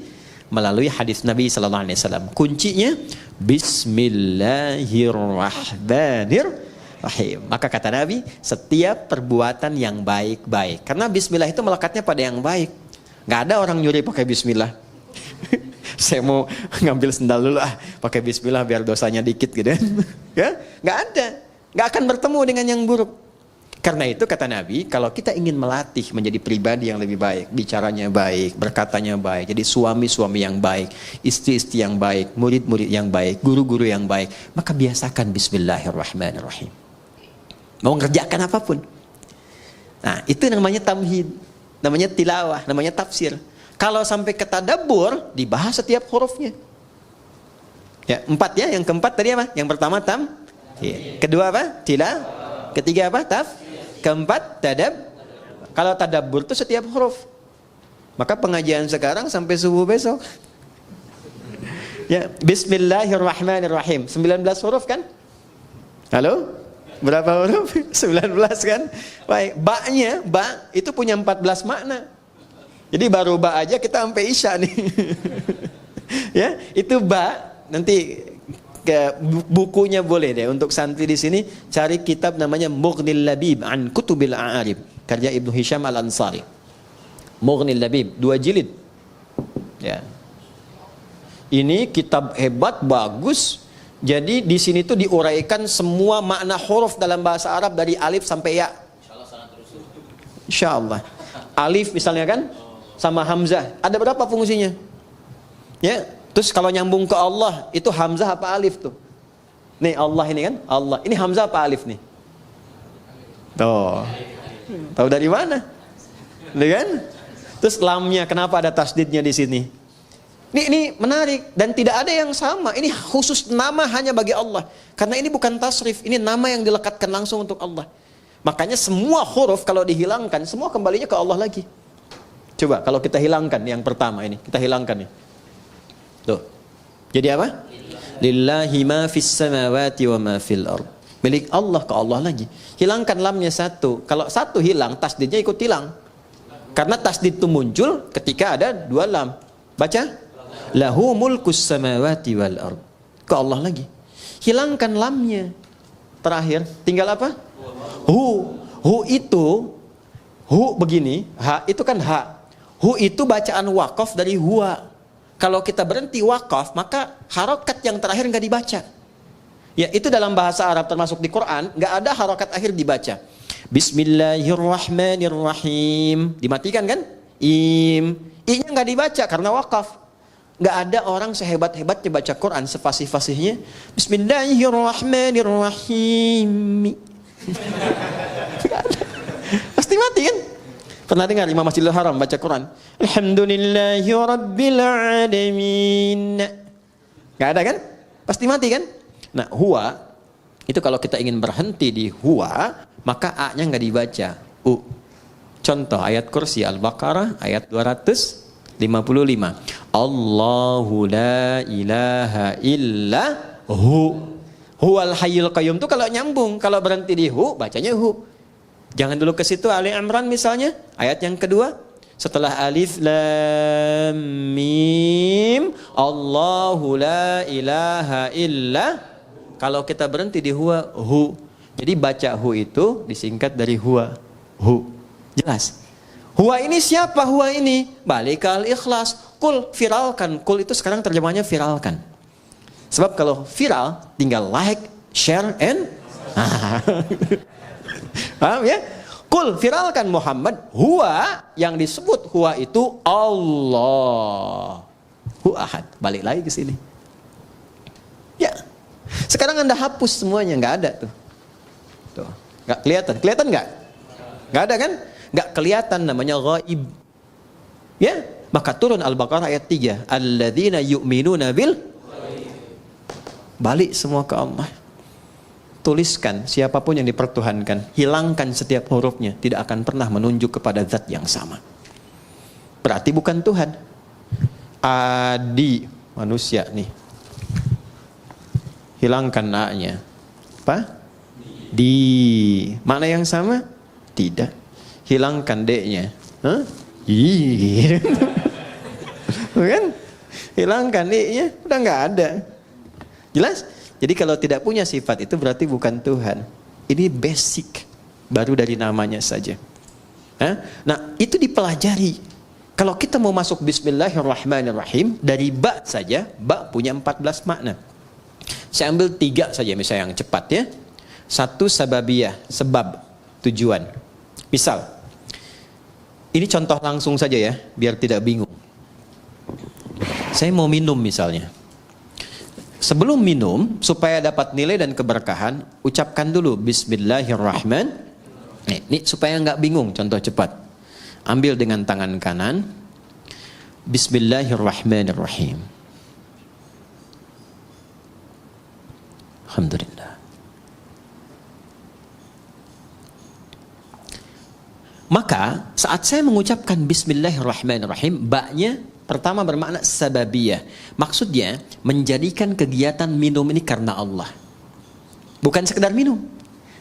melalui hadis Nabi sallallahu alaihi wasallam. Kuncinya bismillahirrahmanirrahim. Maka kata Nabi, setiap perbuatan yang baik-baik. Karena bismillah itu melekatnya pada yang baik. Enggak ada orang nyuri pakai bismillah. Saya mau ngambil sendal dulu pakai bismillah biar dosanya dikit gitu kan. Ya, enggak ada. Nggak akan bertemu dengan yang buruk. Karena itu kata Nabi, kalau kita ingin melatih menjadi pribadi yang lebih baik, bicaranya baik, berkatanya baik, jadi suami-suami yang baik, istri-istri yang baik, murid-murid yang baik, guru-guru yang baik, maka biasakan bismillahirrahmanirrahim. Mau ngerjakan apapun. Nah, itu namanya tamhid, namanya tilawah, namanya tafsir. Kalau sampai ke tadabbur, dibahas setiap hurufnya. Ya, 4 ya, yang keempat tadi apa? Yang pertama kedua apa? Ketiga apa? Keempat tadab. Kalau tadabbur itu setiap huruf. Maka pengajian sekarang sampai subuh besok. Ya, bismillahirrahmanirrahim. 19 huruf kan? Halo? Berapa huruf? 19 kan? Baik, ba itu punya 14 makna. Jadi baru ba aja kita sampai isya nih. Ya, itu ba nanti ke bukunya boleh deh untuk santri di sini cari kitab namanya Mughnil Labib an Kutubil A'arib karya Ibnu Hisham Al-Ansari. Mughnil Labib 2 jilid. Ya. Ini kitab hebat, bagus. Jadi di sini tuh diuraikan semua makna huruf dalam bahasa Arab dari alif sampai ya. Insyaallah. Alif misalnya kan sama hamzah. Ada berapa fungsinya? Ya. Terus kalau nyambung ke Allah, itu hamzah apa alif tuh? Nih Allah ini kan, Allah. Ini hamzah apa alif nih? Tuh. Tahu dari mana? Kan? Terus lamnya, kenapa ada tasdidnya di sini? Ini menarik. Dan tidak ada yang sama. Ini khusus nama hanya bagi Allah. Karena ini bukan tasrif. Ini nama yang dilekatkan langsung untuk Allah. Makanya semua huruf kalau dihilangkan, semua kembalinya ke Allah lagi. Coba kalau kita hilangkan yang pertama ini. Kita hilangkan nih. Tuh. Jadi apa? Lillahi ma fis samawati wa ma fil ard. Milik Allah, ke Allah lagi. Hilangkan lamnya satu. Kalau satu hilang, tasdidnya ikut hilang. Karena tasdid itu muncul ketika ada 2 lam. Baca. Lahu mulkus samawati wal ard. Ke Allah lagi. Hilangkan lamnya. Terakhir, tinggal apa? Hu itu begini, ha itu kan ha. Hu itu bacaan wakaf dari huwa. Kalau kita berhenti wakaf, maka harokat yang terakhir nggak dibaca. Ya, itu dalam bahasa Arab termasuk di Quran, nggak ada harokat akhir dibaca. Bismillahirrahmanirrahim. Dimatikan kan? I-nya nggak dibaca karena wakaf. Nggak ada orang sehebat-hebatnya baca Quran, sefasih-fasihnya. Bismillahirrahmanirrahim. Pasti mati kan? Pernah dengar Imam Masjidil Haram baca Quran? Alhamdulillahi Rabbil Alamin. Gak ada kan? Pasti mati kan? Nah, huwa, itu kalau kita ingin berhenti di huwa, maka A-nya gak dibaca. Contoh ayat kursi Al-Baqarah ayat 255. Allahu la ilaha illa hu. Huwal hayyul qayyum itu kalau nyambung. Kalau berhenti di hu, bacanya hu. Jangan dulu ke situ. Ali Imran misalnya ayat yang kedua setelah alif lam mim Allahu la ilaha illa. Kalau kita berhenti di huwa hu. Jadi baca hu itu disingkat dari huwa. Hu. Jelas. Huwa ini siapa huwa ini? Balik ke al-ikhlas. Kul, viralkan. Kul itu sekarang terjemahnya viralkan. Sebab kalau viral, tinggal like, share, and paham ya? Kul, viralkan Muhammad. Huwa, yang disebut huwa itu Allah. Hu ahad. Balik lagi ke sini. Ya. Sekarang Anda hapus semuanya, nggak ada tuh. Tuh, nggak kelihatan. Kelihatan nggak? Nggak ada kan? Nggak kelihatan, namanya ghaib. Ya, maka turun Al-Baqarah ayat 3. Alladzina yu'minuna bil. Balik semua ke Allah. Tuliskan siapapun yang dipertuhankan, hilangkan setiap hurufnya, tidak akan pernah menunjuk kepada zat yang sama. Berarti bukan Tuhan. Adi, manusia nih. Hilangkan a-nya. Apa? Di. Mana yang sama? Tidak. Hilangkan d-nya. Hah? Kan? Hilangkan d-nya, udah nggak ada. Jelas? Jadi kalau tidak punya sifat itu berarti bukan Tuhan. Ini basic, baru dari namanya saja. Nah, itu dipelajari. Kalau kita mau masuk Bismillahirrahmanirrahim, dari ba saja, ba punya 14 makna. Saya ambil 3 saja misalnya yang cepat ya. 1 sababiyah, sebab, tujuan. Misal, ini contoh langsung saja ya, biar tidak bingung. Saya mau minum misalnya. Sebelum minum, supaya dapat nilai dan keberkahan, ucapkan dulu Bismillahirrahmanirrahim. Ini supaya nggak bingung, contoh cepat. Ambil dengan tangan kanan. Bismillahirrahmanirrahim. Alhamdulillah. Maka saat saya mengucapkan Bismillahirrahmanirrahim, ba-nya pertama bermakna sababiyah. Maksudnya menjadikan kegiatan minum ini karena Allah. Bukan sekedar minum.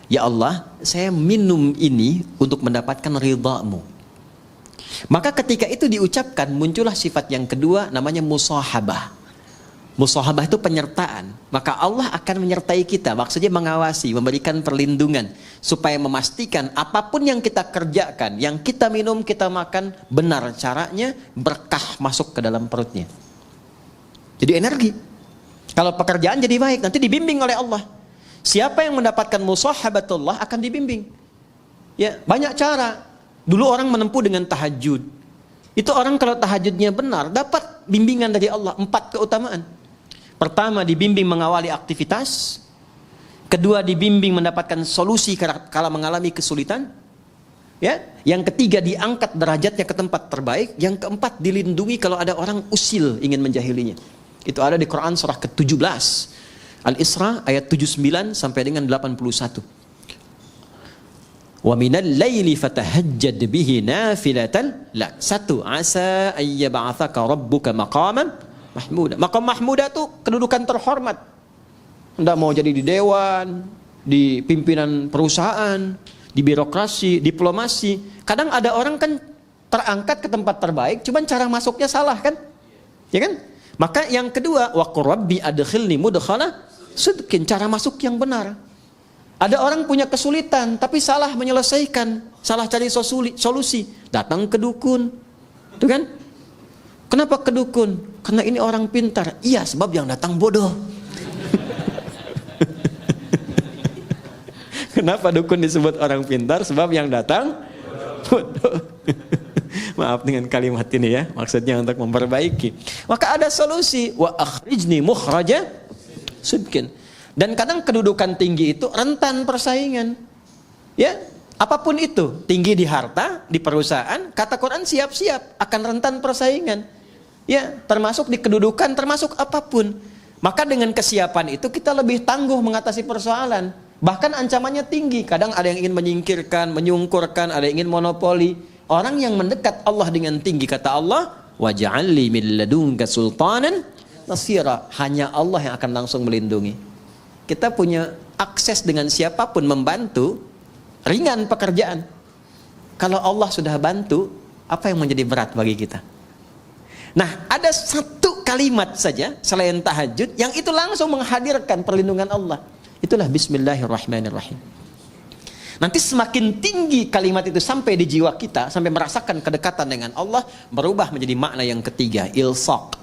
Ya Allah, saya minum ini untuk mendapatkan ridha-Mu. Maka ketika itu diucapkan, muncullah sifat yang kedua, namanya musahabah. Musahabah itu penyertaan. Maka Allah akan menyertai kita, maksudnya mengawasi, memberikan perlindungan, supaya memastikan apapun yang kita kerjakan, yang kita minum, kita makan, benar caranya, berkah masuk ke dalam perutnya. Jadi energi. Kalau pekerjaan jadi baik, nanti dibimbing oleh Allah. Siapa yang mendapatkan musahabatullah akan dibimbing. Ya, banyak cara. Dulu orang menempuh dengan tahajud. Itu orang kalau tahajudnya benar, dapat bimbingan dari Allah. 4 keutamaan. Pertama, dibimbing mengawali aktivitas. Kedua, dibimbing mendapatkan solusi kala mengalami kesulitan. Ya, yang ketiga, diangkat derajatnya ke tempat terbaik. Yang keempat, dilindungi kalau ada orang usil ingin menjahilinya. Itu ada di Quran surah ke-17. Al-Isra ayat 79 sampai dengan 81. Wa minal laili fatahajjad bihi nafilatan lak. 1, asa ayyab'atsaka rabbuka maqaman mahmuda. Maqam mahmuda itu kedudukan terhormat. Anda mau jadi di dewan, di pimpinan perusahaan, di birokrasi, diplomasi. Kadang ada orang kan terangkat ke tempat terbaik, cuman cara masuknya salah kan? Ya kan? Maka yang kedua, wa qur rabbi adkhilni mudkhala sidqin, cara masuk yang benar. Ada orang punya kesulitan tapi salah menyelesaikan, salah cari solusi, datang ke dukun. Itu kan? Kenapa ke dukun? Karena ini orang pintar. Iya, sebab yang datang bodoh. Kenapa dukun disebut orang pintar? Sebab yang datang bodoh. Maaf dengan kalimat ini ya, maksudnya untuk memperbaiki. Maka ada solusi, wa akhrijni mukhraja sidqin. Dan kadang kedudukan tinggi itu rentan persaingan. Ya, apapun itu, tinggi di harta, di perusahaan, kata Quran siap-siap akan rentan persaingan. Ya, termasuk di kedudukan, termasuk apapun. Maka dengan kesiapan itu kita lebih tangguh mengatasi persoalan. Bahkan ancamannya tinggi. Kadang ada yang ingin menyingkirkan, menyungkurkan, ada yang ingin monopoli. Orang yang mendekat Allah dengan tinggi, kata Allah, waj'alli min ladunka sultanan nasira. Hanya Allah yang akan langsung melindungi. Kita punya akses dengan siapapun membantu, ringan pekerjaan. Kalau Allah sudah bantu, apa yang menjadi berat bagi kita? Nah, ada satu kalimat saja selain tahajud yang itu langsung menghadirkan perlindungan Allah. Itulah Bismillahirrahmanirrahim. Nanti semakin tinggi kalimat itu sampai di jiwa kita, sampai merasakan kedekatan dengan Allah, berubah menjadi makna yang ketiga, ilsaq.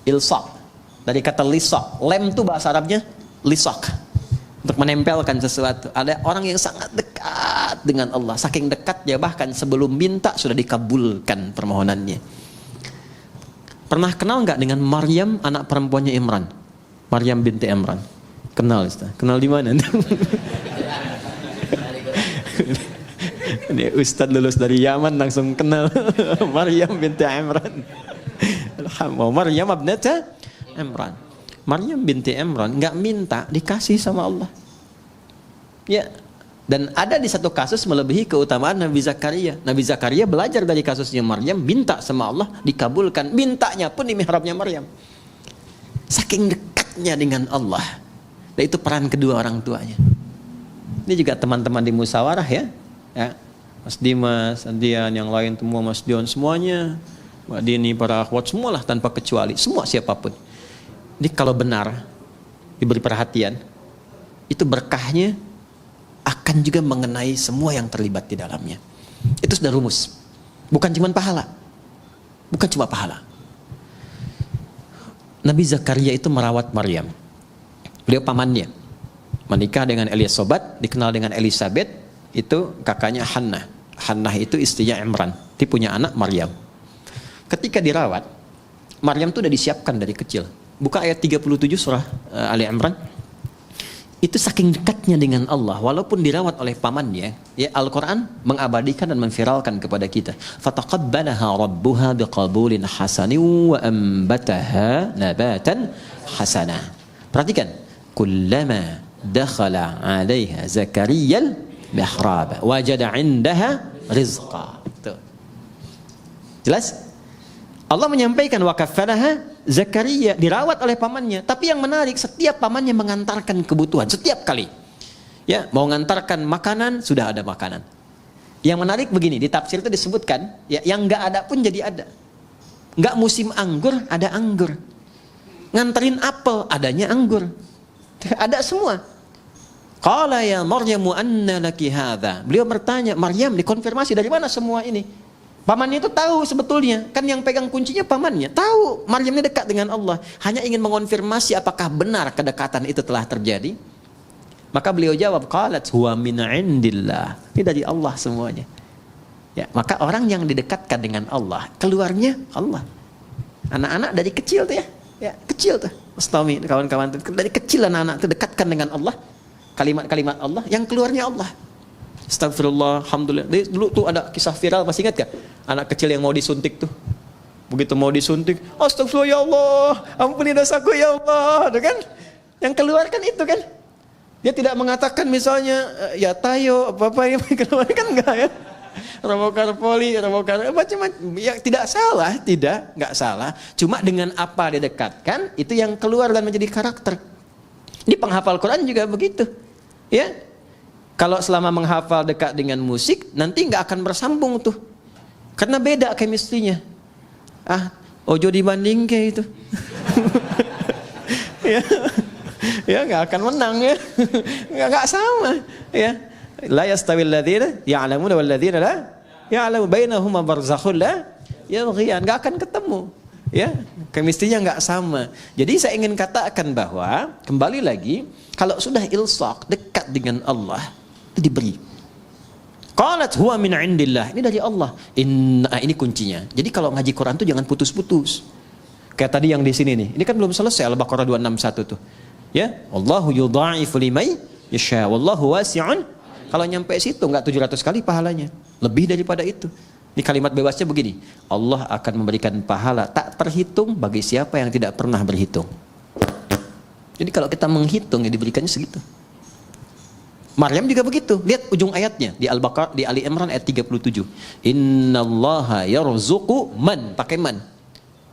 Ilsaq. Dari kata lisaq. Lem itu bahasa Arabnya lisaq. Untuk menempelkan sesuatu. Ada orang yang sangat dekat dengan Allah. Saking dekatnya bahkan sebelum minta sudah dikabulkan permohonannya. Pernah kenal nggak dengan Maryam, anak perempuannya Imran? Maryam binti Imran. Kenal, Ustaz. Kenal di mana? Ini Ustaz lulus dari Yaman langsung kenal Maryam binti Imran. Maryam abnata Imran. Maryam binti Imran nggak minta, dikasih sama Allah. Ya. Dan ada di satu kasus melebihi keutamaan Nabi Zakaria. Nabi Zakaria belajar dari kasusnya Maryam, minta sama Allah, dikabulkan. Mintanya pun di mihrabnya Maryam. Saking dekatnya dengan Allah. Dan itu peran kedua orang tuanya. Ini juga teman-teman di musyawarah ya. Mas Dimas, Andian, yang lain semua, Mas Dion, semuanya, Mbak Dini, para akhwat, semualah tanpa kecuali, semua siapapun. Ini kalau benar diberi perhatian, itu berkahnya akan juga mengenai semua yang terlibat di dalamnya. Itu sudah rumus. Bukan cuma pahala. Bukan cuma pahala. Nabi Zakaria itu merawat Maryam. Beliau pamannya. Menikah dengan Elizabeth, dikenal dengan Elizabeth, itu kakaknya Hannah. Hannah itu istrinya Imran. Dia punya anak Maryam. Ketika dirawat, Maryam itu sudah disiapkan dari kecil. Buka ayat 37 surah Ali Imran. Itu saking dekatnya dengan Allah, walaupun dirawat oleh pamannya, ya Al-Quran mengabadikan dan memviralkan kepada kita. Fataqabbalaha rabbuha biqabulin hasanin wa ambataha nabatan hasanah. Perhatikan, kullama dakhala 'alaiha Zakariyal mihrab wajada 'indaha rizqa. Tuh. Jelas? Allah menyampaikan wa kaffalaha Zakaria, dirawat oleh pamannya. Tapi yang menarik, setiap pamannya mengantarkan kebutuhan setiap kali. Ya, mau mengantarkan makanan, sudah ada makanan. Yang menarik begini, di tafsir itu disebutkan, ya, yang enggak ada pun jadi ada. Enggak musim anggur, ada anggur. Nganterin apel, adanya anggur. Ada semua. Qala ya Maryamu anna laki hadza. Beliau bertanya, Maryam, dikonfirmasi dari mana semua ini? Pamannya itu tahu sebetulnya, kan yang pegang kuncinya pamannya. Tahu Maryam ini dekat dengan Allah, hanya ingin mengonfirmasi apakah benar kedekatan itu telah terjadi. Maka beliau jawab, qalat huwa min indillah. Ini dari Allah semuanya. Ya, maka orang yang didekatkan dengan Allah, keluarnya Allah. Anak-anak dari kecil tuh ya kecil tuh. Mas Tommy, kawan-kawan tuh, dari kecil anak-anak itu dekatkan dengan Allah. Kalimat-kalimat Allah, yang keluarnya Allah. Astagfirullah, alhamdulillah. Dulu tuh ada kisah viral, masih ingat gak? Anak kecil yang mau disuntik tuh. Begitu mau disuntik, astagfirullah ya Allah, ampuni dosaku ya Allah, tuh kan? Yang keluar kan itu kan? Dia tidak mengatakan misalnya ya tayo apa-apa yang keluar kan enggak ya? Romokarpoli, macam-macam. Ya tidak salah, enggak salah. Cuma dengan apa didekatkan, itu yang keluar dan menjadi karakter. Di penghafal Quran juga begitu. Ya. Kalau selama menghafal dekat dengan musik, nanti nggak akan bersambung tuh, karena beda chemistry-nya. Ojo dibanding kayak itu, ya nggak akan menang ya, nggak sama ya. La yastawil ladzina ya'lamuna wal ladzina la ya'lamu bainahuma barzakhun la yabghiyan, nggak akan ketemu. Ya, chemistry-nya nggak sama. Jadi saya ingin katakan bahwa kembali lagi, kalau sudah ilsaq, dekat dengan Allah, itu diberi. Qalat huwa min indillah. Ini dari Allah. Ini kuncinya. Jadi kalau ngaji Quran tuh jangan putus-putus. Kayak tadi yang di sini nih. Ini kan belum selesai Al-Baqarah 261 tuh. Ya, Allahu yudha'ifu liman yasha wallahu wasi'un. Kalau nyampe situ enggak 700 kali pahalanya. Lebih daripada itu. Ini kalimat bebasnya begini. Allah akan memberikan pahala tak terhitung bagi siapa yang tidak pernah berhitung. Jadi kalau kita menghitung ya diberikannya segitu. Maryam juga begitu. Lihat ujung ayatnya di Al-Baqarah, di Ali Imran ayat 37. Innallaha yarzuqu man, pakai man.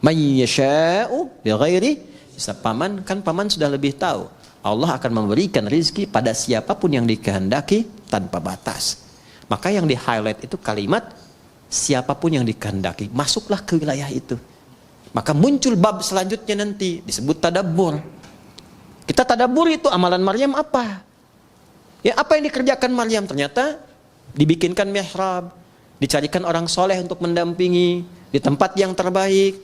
Man yasha'u bighairi hisab. Paman sudah lebih tahu. Allah akan memberikan rizki pada siapapun yang dikehendaki tanpa batas. Maka yang di-highlight itu kalimat siapapun yang dikehendaki, masuklah ke wilayah itu. Maka muncul bab selanjutnya nanti disebut tadabbur. Kita tadabbur itu amalan Maryam apa? Ya, apa yang dikerjakan Maryam? Ternyata dibikinkan mihrab, dicarikan orang soleh untuk mendampingi di tempat yang terbaik.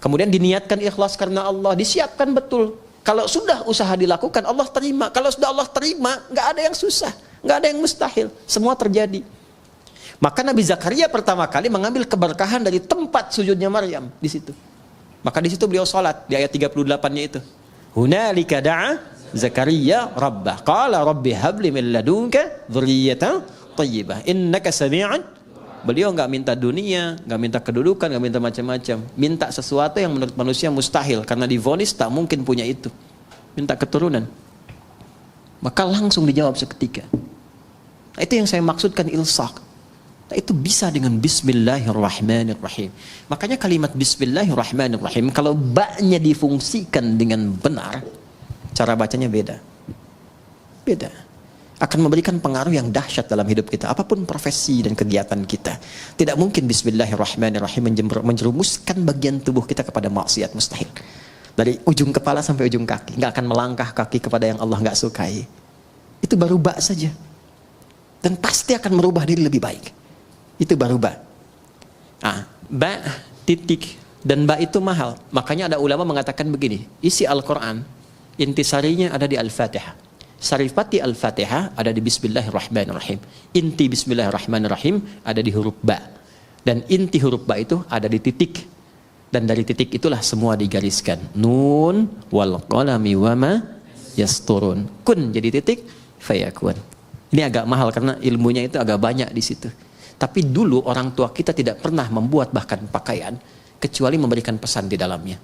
Kemudian diniatkan ikhlas karena Allah, disiapkan betul. Kalau sudah usaha dilakukan, Allah terima. Kalau sudah Allah terima, nggak ada yang susah, nggak ada yang mustahil. Semua terjadi. Maka Nabi Zakaria pertama kali mengambil keberkahan dari tempat sujudnya Maryam di situ. Maka di situ beliau sholat di ayat 38-nya itu. Hunalika da'a Zakaria rabbah. Qala rabbi habli min ladunka dzurriyyatan thayyibah. Innaka sami'un. Beliau enggak minta dunia, enggak minta kedudukan, enggak minta macam-macam. Minta sesuatu yang menurut manusia mustahil karena divonis tak mungkin punya itu. Minta keturunan. Maka langsung dijawab seketika. Nah, itu yang saya maksudkan ilsaq. Nah, itu bisa dengan bismillahirrahmanirrahim. Makanya kalimat bismillahirrahmanirrahim kalau ba-nya difungsikan dengan benar, cara bacanya beda. Beda. Akan memberikan pengaruh yang dahsyat dalam hidup kita. Apapun profesi dan kegiatan kita. Tidak mungkin bismillahirrahmanirrahim menjerumuskan bagian tubuh kita kepada maksiat, mustahil. Dari ujung kepala sampai ujung kaki. Nggak akan melangkah kaki kepada yang Allah nggak sukai. Itu baru ba saja. Dan pasti akan merubah diri lebih baik. Itu baru ba. Ba titik dan ba itu mahal. Makanya ada ulama mengatakan begini, isi Al-Quran intisarinya ada di Al-Fatihah, sarifati Al-Fatihah ada di Bismillahirrahmanirrahim, inti Bismillahirrahmanirrahim ada di huruf ba, dan inti huruf ba itu ada di titik, dan dari titik itulah semua digariskan. Nun wal qalami wama yasturun. Kun jadi titik, fayakun. Ini agak mahal karena ilmunya itu agak banyak di situ. Tapi dulu orang tua kita tidak pernah membuat bahkan pakaian kecuali memberikan pesan di dalamnya.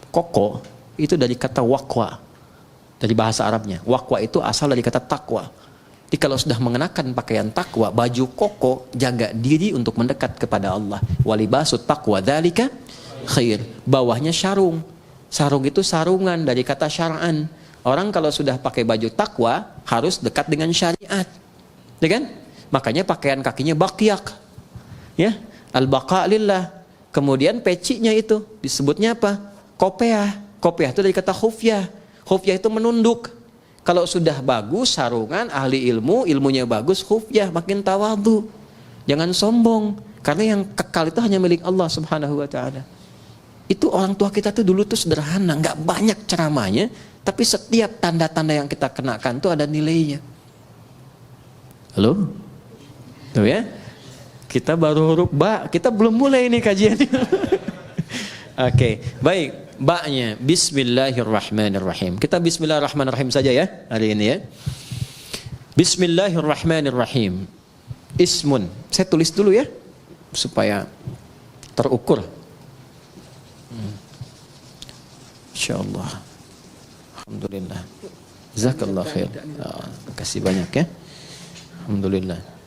Koko itu dari kata waqwa, dari bahasa Arabnya. Waqwa itu asal dari kata takwa. Jadi kalau sudah mengenakan pakaian takwa, baju koko, jaga diri untuk mendekat kepada Allah. Walibasut taqwa dzalika khair. Bawahnya sarung. Sarung itu sarungan dari kata syar'an. Orang kalau sudah pakai baju takwa harus dekat dengan syariat. Ya kan? Makanya pakaian kakinya baqyak. Ya, al-baqa lillah. Kemudian pecinya itu disebutnya apa? Kopiah. Kopiah itu dari kata khufyah. Khufyah itu menunduk. Kalau sudah bagus sarungan, ahli ilmu, ilmunya bagus, khufyah, makin tawadhu. Jangan sombong, karena yang kekal itu hanya milik Allah Subhanahu wa taala. Itu orang tua kita tuh dulu tuh sederhana, enggak banyak ceramahnya, tapi setiap tanda-tanda yang kita kenakan tuh ada nilainya. Halo? Tuh ya, kita baru huruf ba, kita belum mulai ini kajian. Oke, baik, ba-nya Bismillahirrahmanirrahim. Kita Bismillahirrahmanirrahim saja ya hari ini ya. Bismillahirrahmanirrahim. Ismun, saya tulis dulu ya supaya terukur. Insyaallah. Alhamdulillah. Jazakallah khair. Terima kasih banyak ya. Alhamdulillah.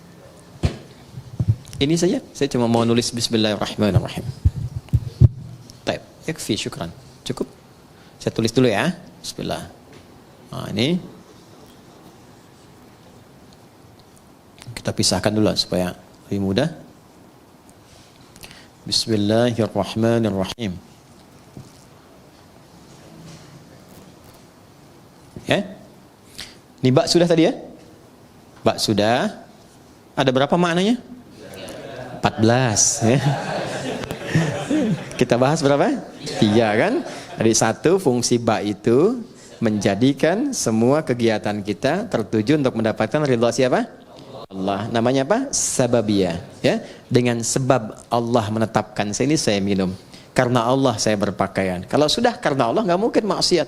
Ini saja, saya cuma mau nulis Bismillahirrahmanirrahim. Baik, yakfi, syukran. Cukup? Saya tulis dulu ya. Bismillah. Nah, ini kita pisahkan dulu supaya lebih mudah. Bismillahirrahmanirrahim. Ya? Ini bak sudah tadi ya? Bak sudah. Ada berapa maknanya? 14 ya. Kita bahas berapa? 3 kan? Jadi 1, fungsi ba itu menjadikan semua kegiatan kita tertuju untuk mendapatkan ridha siapa? Allah. Namanya apa? Sababiyah ya. Dengan sebab Allah menetapkan saya minum. Karena Allah saya berpakaian. Kalau sudah karena Allah nggak mungkin maksiat.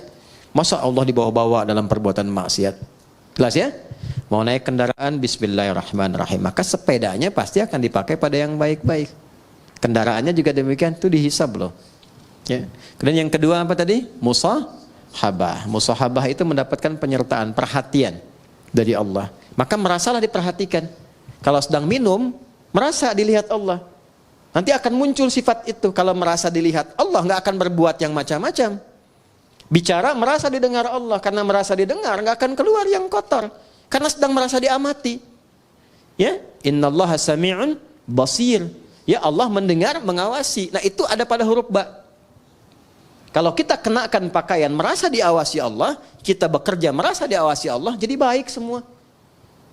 Masa Allah dibawa-bawa dalam perbuatan maksiat? Jelas ya? Mau naik kendaraan, Bismillahirrahmanirrahim. Maka sepedanya pasti akan dipakai pada yang baik-baik. Kendaraannya juga demikian, itu dihisab loh. Ya. Kemudian yang kedua apa tadi? Musahabah. Musahabah itu mendapatkan penyertaan, perhatian dari Allah. Maka merasalah diperhatikan. Kalau sedang minum, merasa dilihat Allah. Nanti akan muncul sifat itu. Kalau merasa dilihat Allah, nggak akan berbuat yang macam-macam. Bicara merasa didengar Allah. Karena merasa didengar, nggak akan keluar yang kotor. Karena sedang merasa diamati. Ya, innallaha sami'un basir. Ya, Allah mendengar, mengawasi. Nah, itu ada pada huruf ba. Kalau kita kenakan pakaian merasa diawasi Allah, kita bekerja merasa diawasi Allah, jadi baik semua.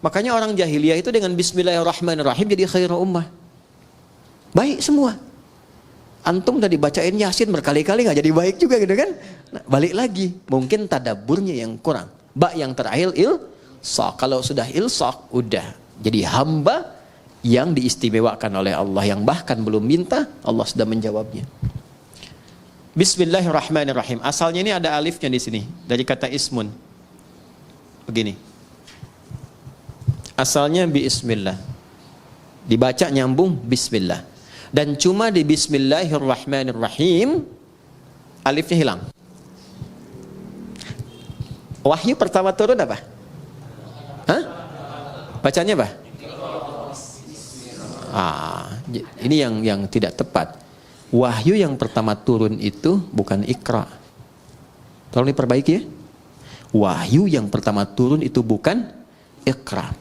Makanya orang jahiliyah itu dengan bismillahirrahmanirrahim jadi khairul ummah. Baik semua. Antum tadi bacain Yasin berkali-kali nggak jadi baik juga gitu kan? Nah, balik lagi, mungkin tadaburnya yang kurang. Yang terakhir ilsaq. Kalau sudah ilsaq, udah jadi hamba yang diistimewakan oleh Allah, yang bahkan belum minta, Allah sudah menjawabnya. Bismillahirrahmanirrahim. Asalnya ini ada alifnya di sini dari kata ismun. Begini. Asalnya bismillah. Dibaca nyambung bismillah. Dan cuma di bismillahirrahmanirrahim alifnya hilang. Wahyu pertama turun apa? Hah? Bacanya apa? Ini yang tidak tepat. Wahyu yang pertama turun itu bukan Iqra. Tolong diperbaiki ya. Wahyu yang pertama turun itu bukan Iqra.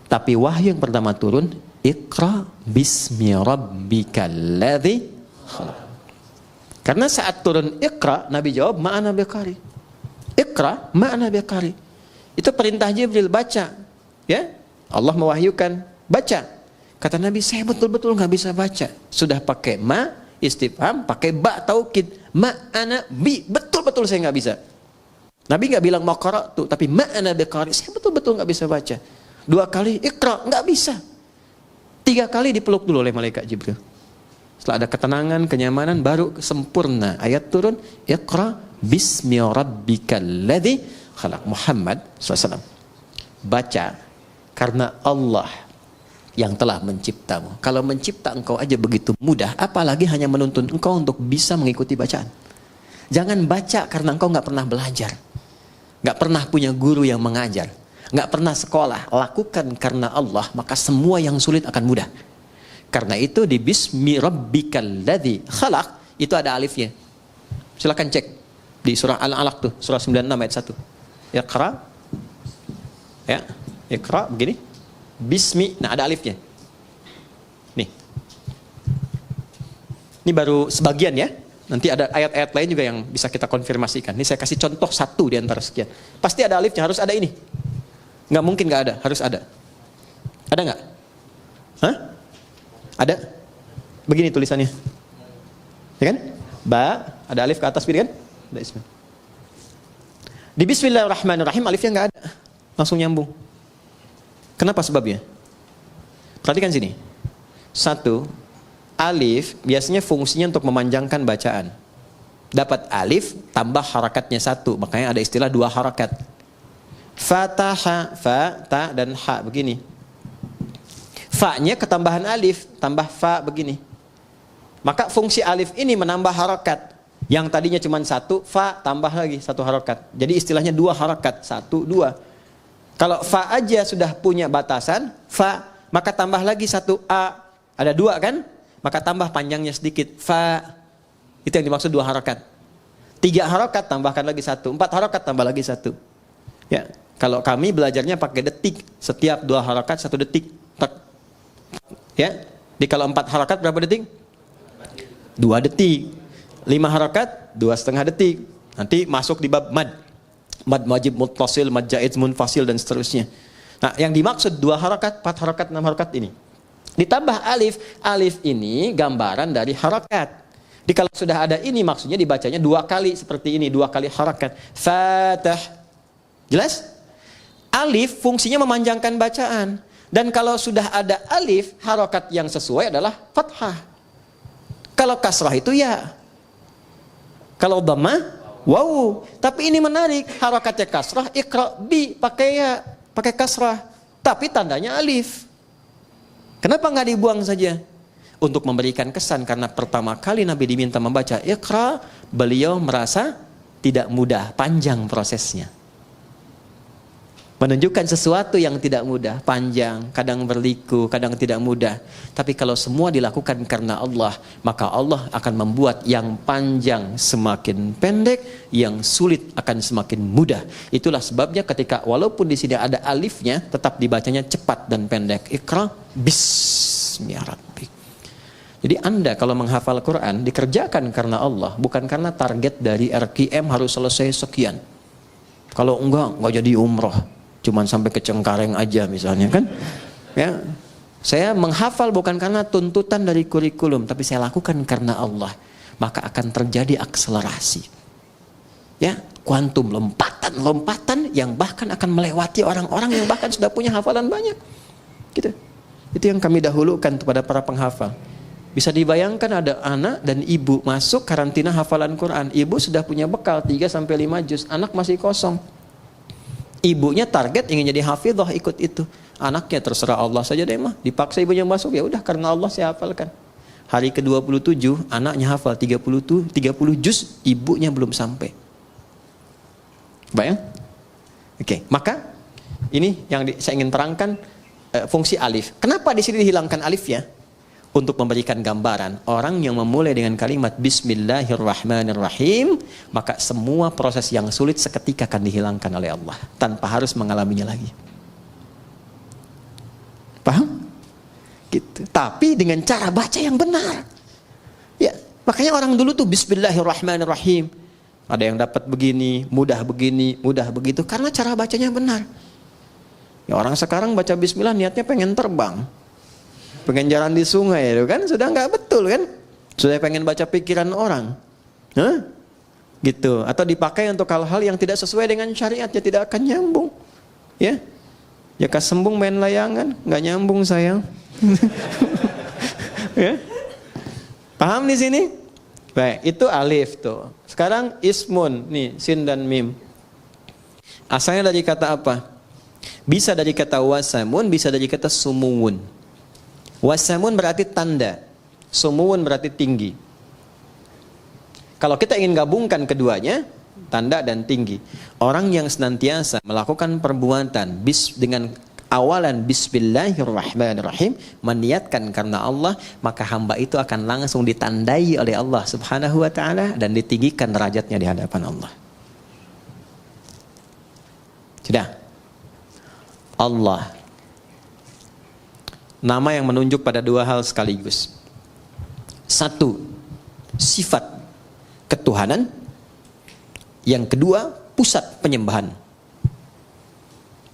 Tapi wahyu yang pertama turun Iqra bismi rabbikal ladzi khalaq. Karena saat turun Iqra, Nabi jawab ma'ana biqari. Iqra ma'ana biqari. Itu perintah Jibril, baca. Ya? Allah mewahyukan, baca. Kata Nabi, saya betul-betul nggak bisa baca. Sudah pakai ma istifham, pakai ba taukid. Ma'ana bi, betul-betul saya nggak bisa. Nabi nggak bilang maqara'tu, tapi ma'ana biqari. Saya betul-betul nggak bisa baca. 2 kali Iqra, nggak bisa. 3 kali dipeluk dulu oleh malaikat Jibril. Setelah ada ketenangan, kenyamanan, baru sempurna. Ayat turun, Iqra bismi rabbikal ladzi khalaq. Muhammad SAW. Baca, karena Allah yang telah menciptamu. Kalau mencipta engkau aja begitu mudah, apalagi hanya menuntun engkau untuk bisa mengikuti bacaan. Jangan baca karena engkau nggak pernah belajar. Nggak pernah punya guru yang mengajar. Nggak pernah sekolah. Lakukan karena Allah, maka semua yang sulit akan mudah. Karena itu di bismi rabbikal ladzi khalaq itu ada alifnya. Silakan cek di surah Al-Alaq tuh, surah 96 ayat 1. Iqra. Ya, Iqra begini. Bismi, nah ada alifnya. Nih. Ini baru sebagian ya. Nanti ada ayat-ayat lain juga yang bisa kita konfirmasikan. Ini saya kasih contoh 1 di antara sekian. Pasti ada alifnya, harus ada ini. Nggak mungkin nggak ada, harus ada. Ada nggak? Hah? Ada? Begini tulisannya. Ya kan? Ba, ada alif ke atas, kan? Ada ismi. Di bismillahirrahmanirrahim alifnya nggak ada. Langsung nyambung. Kenapa sebabnya? Perhatikan sini. 1, alif biasanya fungsinya untuk memanjangkan bacaan. Dapat alif, tambah harakatnya 1. Makanya ada istilah 2 harakat. Fataha, fa, ta, dan ha, begini. Fa-nya ketambahan alif, tambah fa, begini. Maka fungsi alif ini menambah harakat. Yang tadinya cuma 1, fa, tambah lagi 1 harakat. Jadi istilahnya 2 harakat, 1, 2. Kalau fa aja sudah punya batasan, fa, maka tambah lagi 1 a. Ada 2 kan? Maka tambah panjangnya sedikit, fa. Itu yang dimaksud 2 harakat. 3 harakat, tambahkan lagi 1. 4 harakat, tambah lagi 1. Ya. Kalau kami belajarnya pakai detik, setiap 2 harakat 1 detik. Ya, di kalau 4 harakat berapa detik? 2 detik. 5 harakat 2,5 detik. Nanti masuk di bab mad. Mad wajib muttasil, mad jaiz munfasil dan seterusnya. Nah, yang dimaksud 2 harakat, 4 harakat, 6 harakat ini. Ditambah alif, alif ini gambaran dari harakat. Jadi kalau sudah ada ini maksudnya dibacanya 2 kali seperti ini, 2 kali harakat. Fatah. Jelas? Alif fungsinya memanjangkan bacaan. Dan kalau sudah ada alif, harokat yang sesuai adalah fathah. Kalau kasrah itu ya. Kalau dhammah, wow. Tapi ini menarik, harokatnya kasrah, iqra bi, pakai ya, pakai kasrah. Tapi tandanya alif. Kenapa nggak dibuang saja? Untuk memberikan kesan, karena pertama kali Nabi diminta membaca iqra, beliau merasa tidak mudah, panjang prosesnya. Menunjukkan sesuatu yang tidak mudah, panjang, kadang berliku, kadang tidak mudah. Tapi kalau semua dilakukan karena Allah, maka Allah akan membuat yang panjang semakin pendek, yang sulit akan semakin mudah. Itulah sebabnya ketika walaupun di sini ada alifnya, tetap dibacanya cepat dan pendek. Iqra bismi rabbik. Jadi Anda kalau menghafal Quran dikerjakan karena Allah, bukan karena target dari RKM harus selesai sekian. Kalau enggak jadi umroh. cuman sampai ke Cengkareng aja misalnya kan. Ya, saya menghafal bukan karena tuntutan dari kurikulum, tapi saya lakukan karena Allah. Maka akan terjadi akselerasi. Ya, kuantum, lompatan yang bahkan akan melewati orang-orang yang bahkan sudah punya hafalan banyak. Gitu. Itu yang kami dahulukan kepada para penghafal. Bisa dibayangkan ada anak dan ibu masuk karantina hafalan Quran. Ibu sudah punya bekal 3-5 juz, anak masih kosong. Ibunya target ingin jadi hafidhah, ikut itu. Anaknya terserah Allah saja deh mah. Dipaksa ibunya masuk, ya udah karena Allah saya hafalkan. Hari ke-27 anaknya hafal 30 juz, ibunya belum sampai. Bayang? Oke, maka ini yang saya ingin terangkan, fungsi alif. Kenapa di sini dihilangkan alifnya? Untuk memberikan gambaran, orang yang memulai dengan kalimat Bismillahirrahmanirrahim, maka semua proses yang sulit seketika akan dihilangkan oleh Allah tanpa harus mengalaminya lagi. Paham? Gitu. Tapi dengan cara baca yang benar. Ya, makanya orang dulu tuh Bismillahirrahmanirrahim. Ada yang dapat begini, mudah begitu karena cara bacanya benar. Ya, orang sekarang baca bismillah niatnya pengen terbang. Pengen jalan di sungai itu kan sudah nggak betul kan? Sudah pengen baca pikiran orang. Hah? Gitu. Atau dipakai untuk hal-hal yang tidak sesuai dengan syariat, ya tidak akan nyambung. Ya. Ya kasembung main layangan, nggak nyambung sayang. Ya. Paham di sini? Baik, itu alif tuh. Sekarang ismun, nih sin dan mim. Asalnya dari kata apa? Bisa dari kata wasamun, bisa dari kata sumuwun. Wasamun berarti tanda, sumuwun berarti tinggi. Kalau kita ingin gabungkan keduanya, tanda dan tinggi. Orang yang senantiasa melakukan perbuatan dengan awalan Bismillahirrahmanirrahim, meniatkan karena Allah, maka hamba itu akan langsung ditandai oleh Allah Subhanahu wa taala dan ditinggikan derajatnya di hadapan Allah. Sudah. Allah, nama yang menunjuk pada dua hal sekaligus. Satu, sifat ketuhanan. Yang kedua, pusat penyembahan.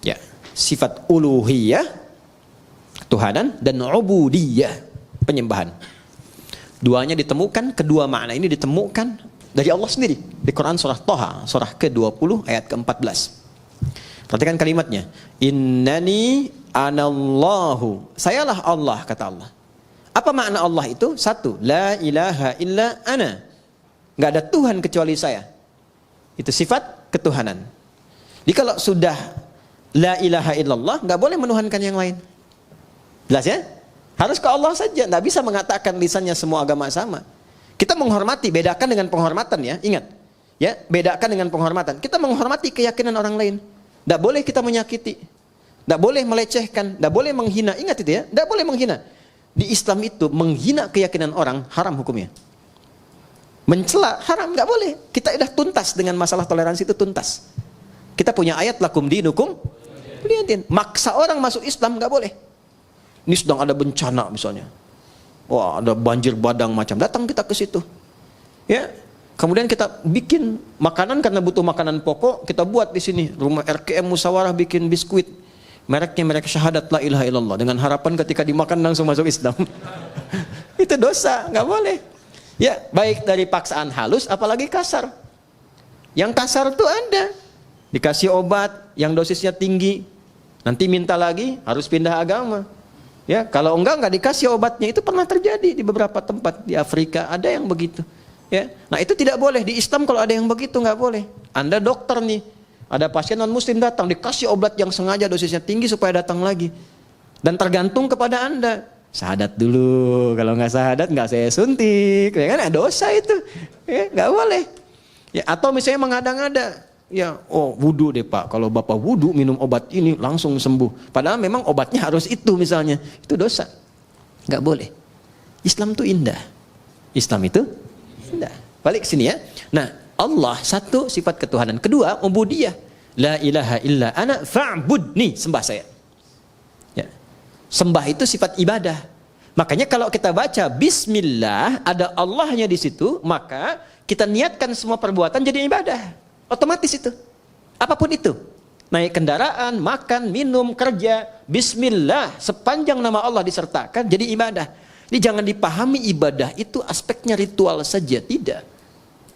Ya, sifat uluhiyah, ketuhanan, dan ubudiyah, penyembahan. Duanya ditemukan, kedua makna ini ditemukan dari Allah sendiri. Di Quran surah Thaha, surah ke-20 ayat ke-14. Perhatikan kalimatnya. Innani anallahu. Sayalah Allah, kata Allah. Apa makna Allah itu? Satu, la ilaha illa ana. Nggak ada Tuhan kecuali saya. Itu sifat ketuhanan. Jadi kalau sudah la ilaha illallah, nggak boleh menuhankan yang lain. Jelas ya? Harus ke Allah saja. Nggak bisa mengatakan lisannya semua agama sama. Kita menghormati, bedakan dengan penghormatan ya. Ingat, ya, bedakan dengan penghormatan. Kita menghormati keyakinan orang lain. Nggak boleh kita menyakiti. Nggak boleh melecehkan, nggak boleh menghina. Ingat itu ya, nggak boleh menghina. Di Islam itu menghina keyakinan orang haram hukumnya. Mencela haram, nggak boleh. Kita sudah tuntas dengan masalah toleransi itu tuntas. Kita punya ayat lakum dinukum waliyaddin. Maksa orang masuk Islam nggak boleh. Ini sedang ada bencana misalnya. Wah, ada banjir badang macam, datang kita ke situ. Ya. Kemudian kita bikin makanan karena butuh makanan pokok, kita buat di sini. Rumah RKM Musyawarah bikin biskuit. Mereknya merek syahadat la ilaha illallah, dengan harapan ketika dimakan langsung masuk Islam. Itu dosa, nggak boleh. Ya, baik dari paksaan halus apalagi kasar. Yang kasar tuh ada. Dikasih obat yang dosisnya tinggi, nanti minta lagi, harus pindah agama. Ya, kalau enggak dikasih obatnya. Itu pernah terjadi di beberapa tempat di Afrika, ada yang begitu. Ya, nah itu tidak boleh. Di Islam kalau ada yang begitu nggak boleh. Anda dokter nih, ada pasien non muslim datang, dikasih obat yang sengaja dosisnya tinggi supaya datang lagi. Dan tergantung kepada Anda. Syahadat dulu, kalau nggak syahadat nggak saya suntik, ya kan? Dosa itu, ya nggak boleh. Ya, atau misalnya mengada-ngada, ya, oh wudu deh Pak, kalau Bapak wudu minum obat ini langsung sembuh. Padahal memang obatnya harus itu misalnya, itu dosa, nggak boleh. Islam itu indah, Islam itu indah. Balik sini ya. Nah, Allah satu sifat ketuhanan, kedua ubudiyah, la ilaha illa ana fa'budni, sembah saya. Sembah itu sifat ibadah. Makanya kalau kita baca Bismillah, ada Allahnya di situ, maka kita niatkan semua perbuatan jadi ibadah. Otomatis itu. Apapun itu. Naik kendaraan, makan, minum, kerja, bismillah, sepanjang nama Allah disertakan, jadi ibadah. Ini jangan dipahami ibadah itu aspeknya ritual saja, tidak.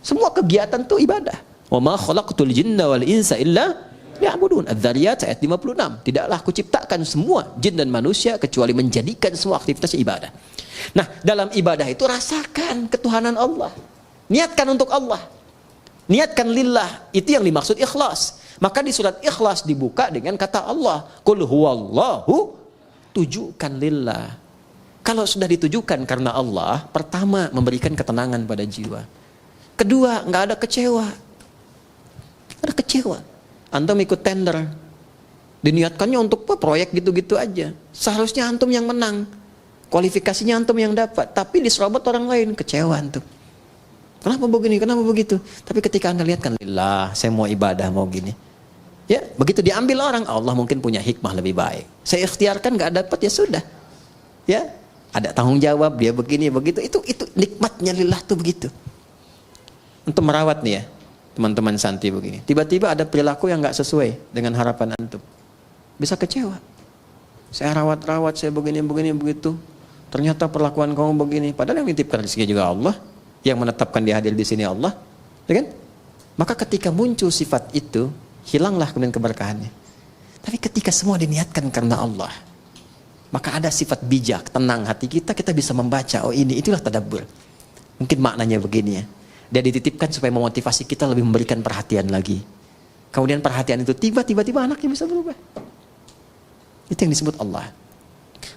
Semua kegiatan itu ibadah. Wa ma khalaqtul jinna wal insa illa liya'budun. Adz-Dzariyat ayat 56. Tidaklah aku ciptakan semua jin dan manusia kecuali menjadikan semua aktivitas ibadah. Nah, dalam ibadah itu rasakan ketuhanan Allah. Niatkan untuk Allah. Niatkan lillah, itu yang dimaksud ikhlas. Maka di surat Ikhlas dibuka dengan kata Allah, Qul huwallahu, tujukan lillah. Kalau sudah ditujukan karena Allah, pertama memberikan ketenangan pada jiwa. Kedua, nggak ada kecewa. Ada kecewa. Antum ikut tender, diniatkannya untuk proyek gitu-gitu aja. Seharusnya antum yang menang, kualifikasinya antum yang dapat, tapi diserobot orang lain, kecewa antum. Kenapa begini, kenapa begitu? Tapi ketika anda lihat kan, lillah, saya mau ibadah, mau gini. Ya, begitu diambil orang, Allah mungkin punya hikmah lebih baik. Saya ikhtiarkan, nggak dapat, ya sudah. Ya, ada tanggung jawab, dia begini, begitu. Itu nikmatnya lillah tuh begitu. Untuk merawat nih ya, teman-teman santri begini. Tiba-tiba ada perilaku yang nggak sesuai dengan harapan antum. Bisa kecewa. Saya rawat-rawat, saya begini, begitu. Ternyata perlakuan kamu begini. Padahal yang nitipkan rezeki juga Allah. Yang menetapkan dia hadir di sini Allah, ya kan? Maka ketika muncul sifat itu, hilanglah kemudian keberkahannya. Tapi ketika semua diniatkan karena Allah, maka ada sifat bijak, tenang hati kita, kita bisa membaca, oh ini, itulah tadabbur. Mungkin maknanya begini ya. Dia dititipkan supaya memotivasi kita lebih memberikan perhatian lagi. Kemudian perhatian itu tiba-tiba anaknya bisa berubah. Itu yang disebut Allah.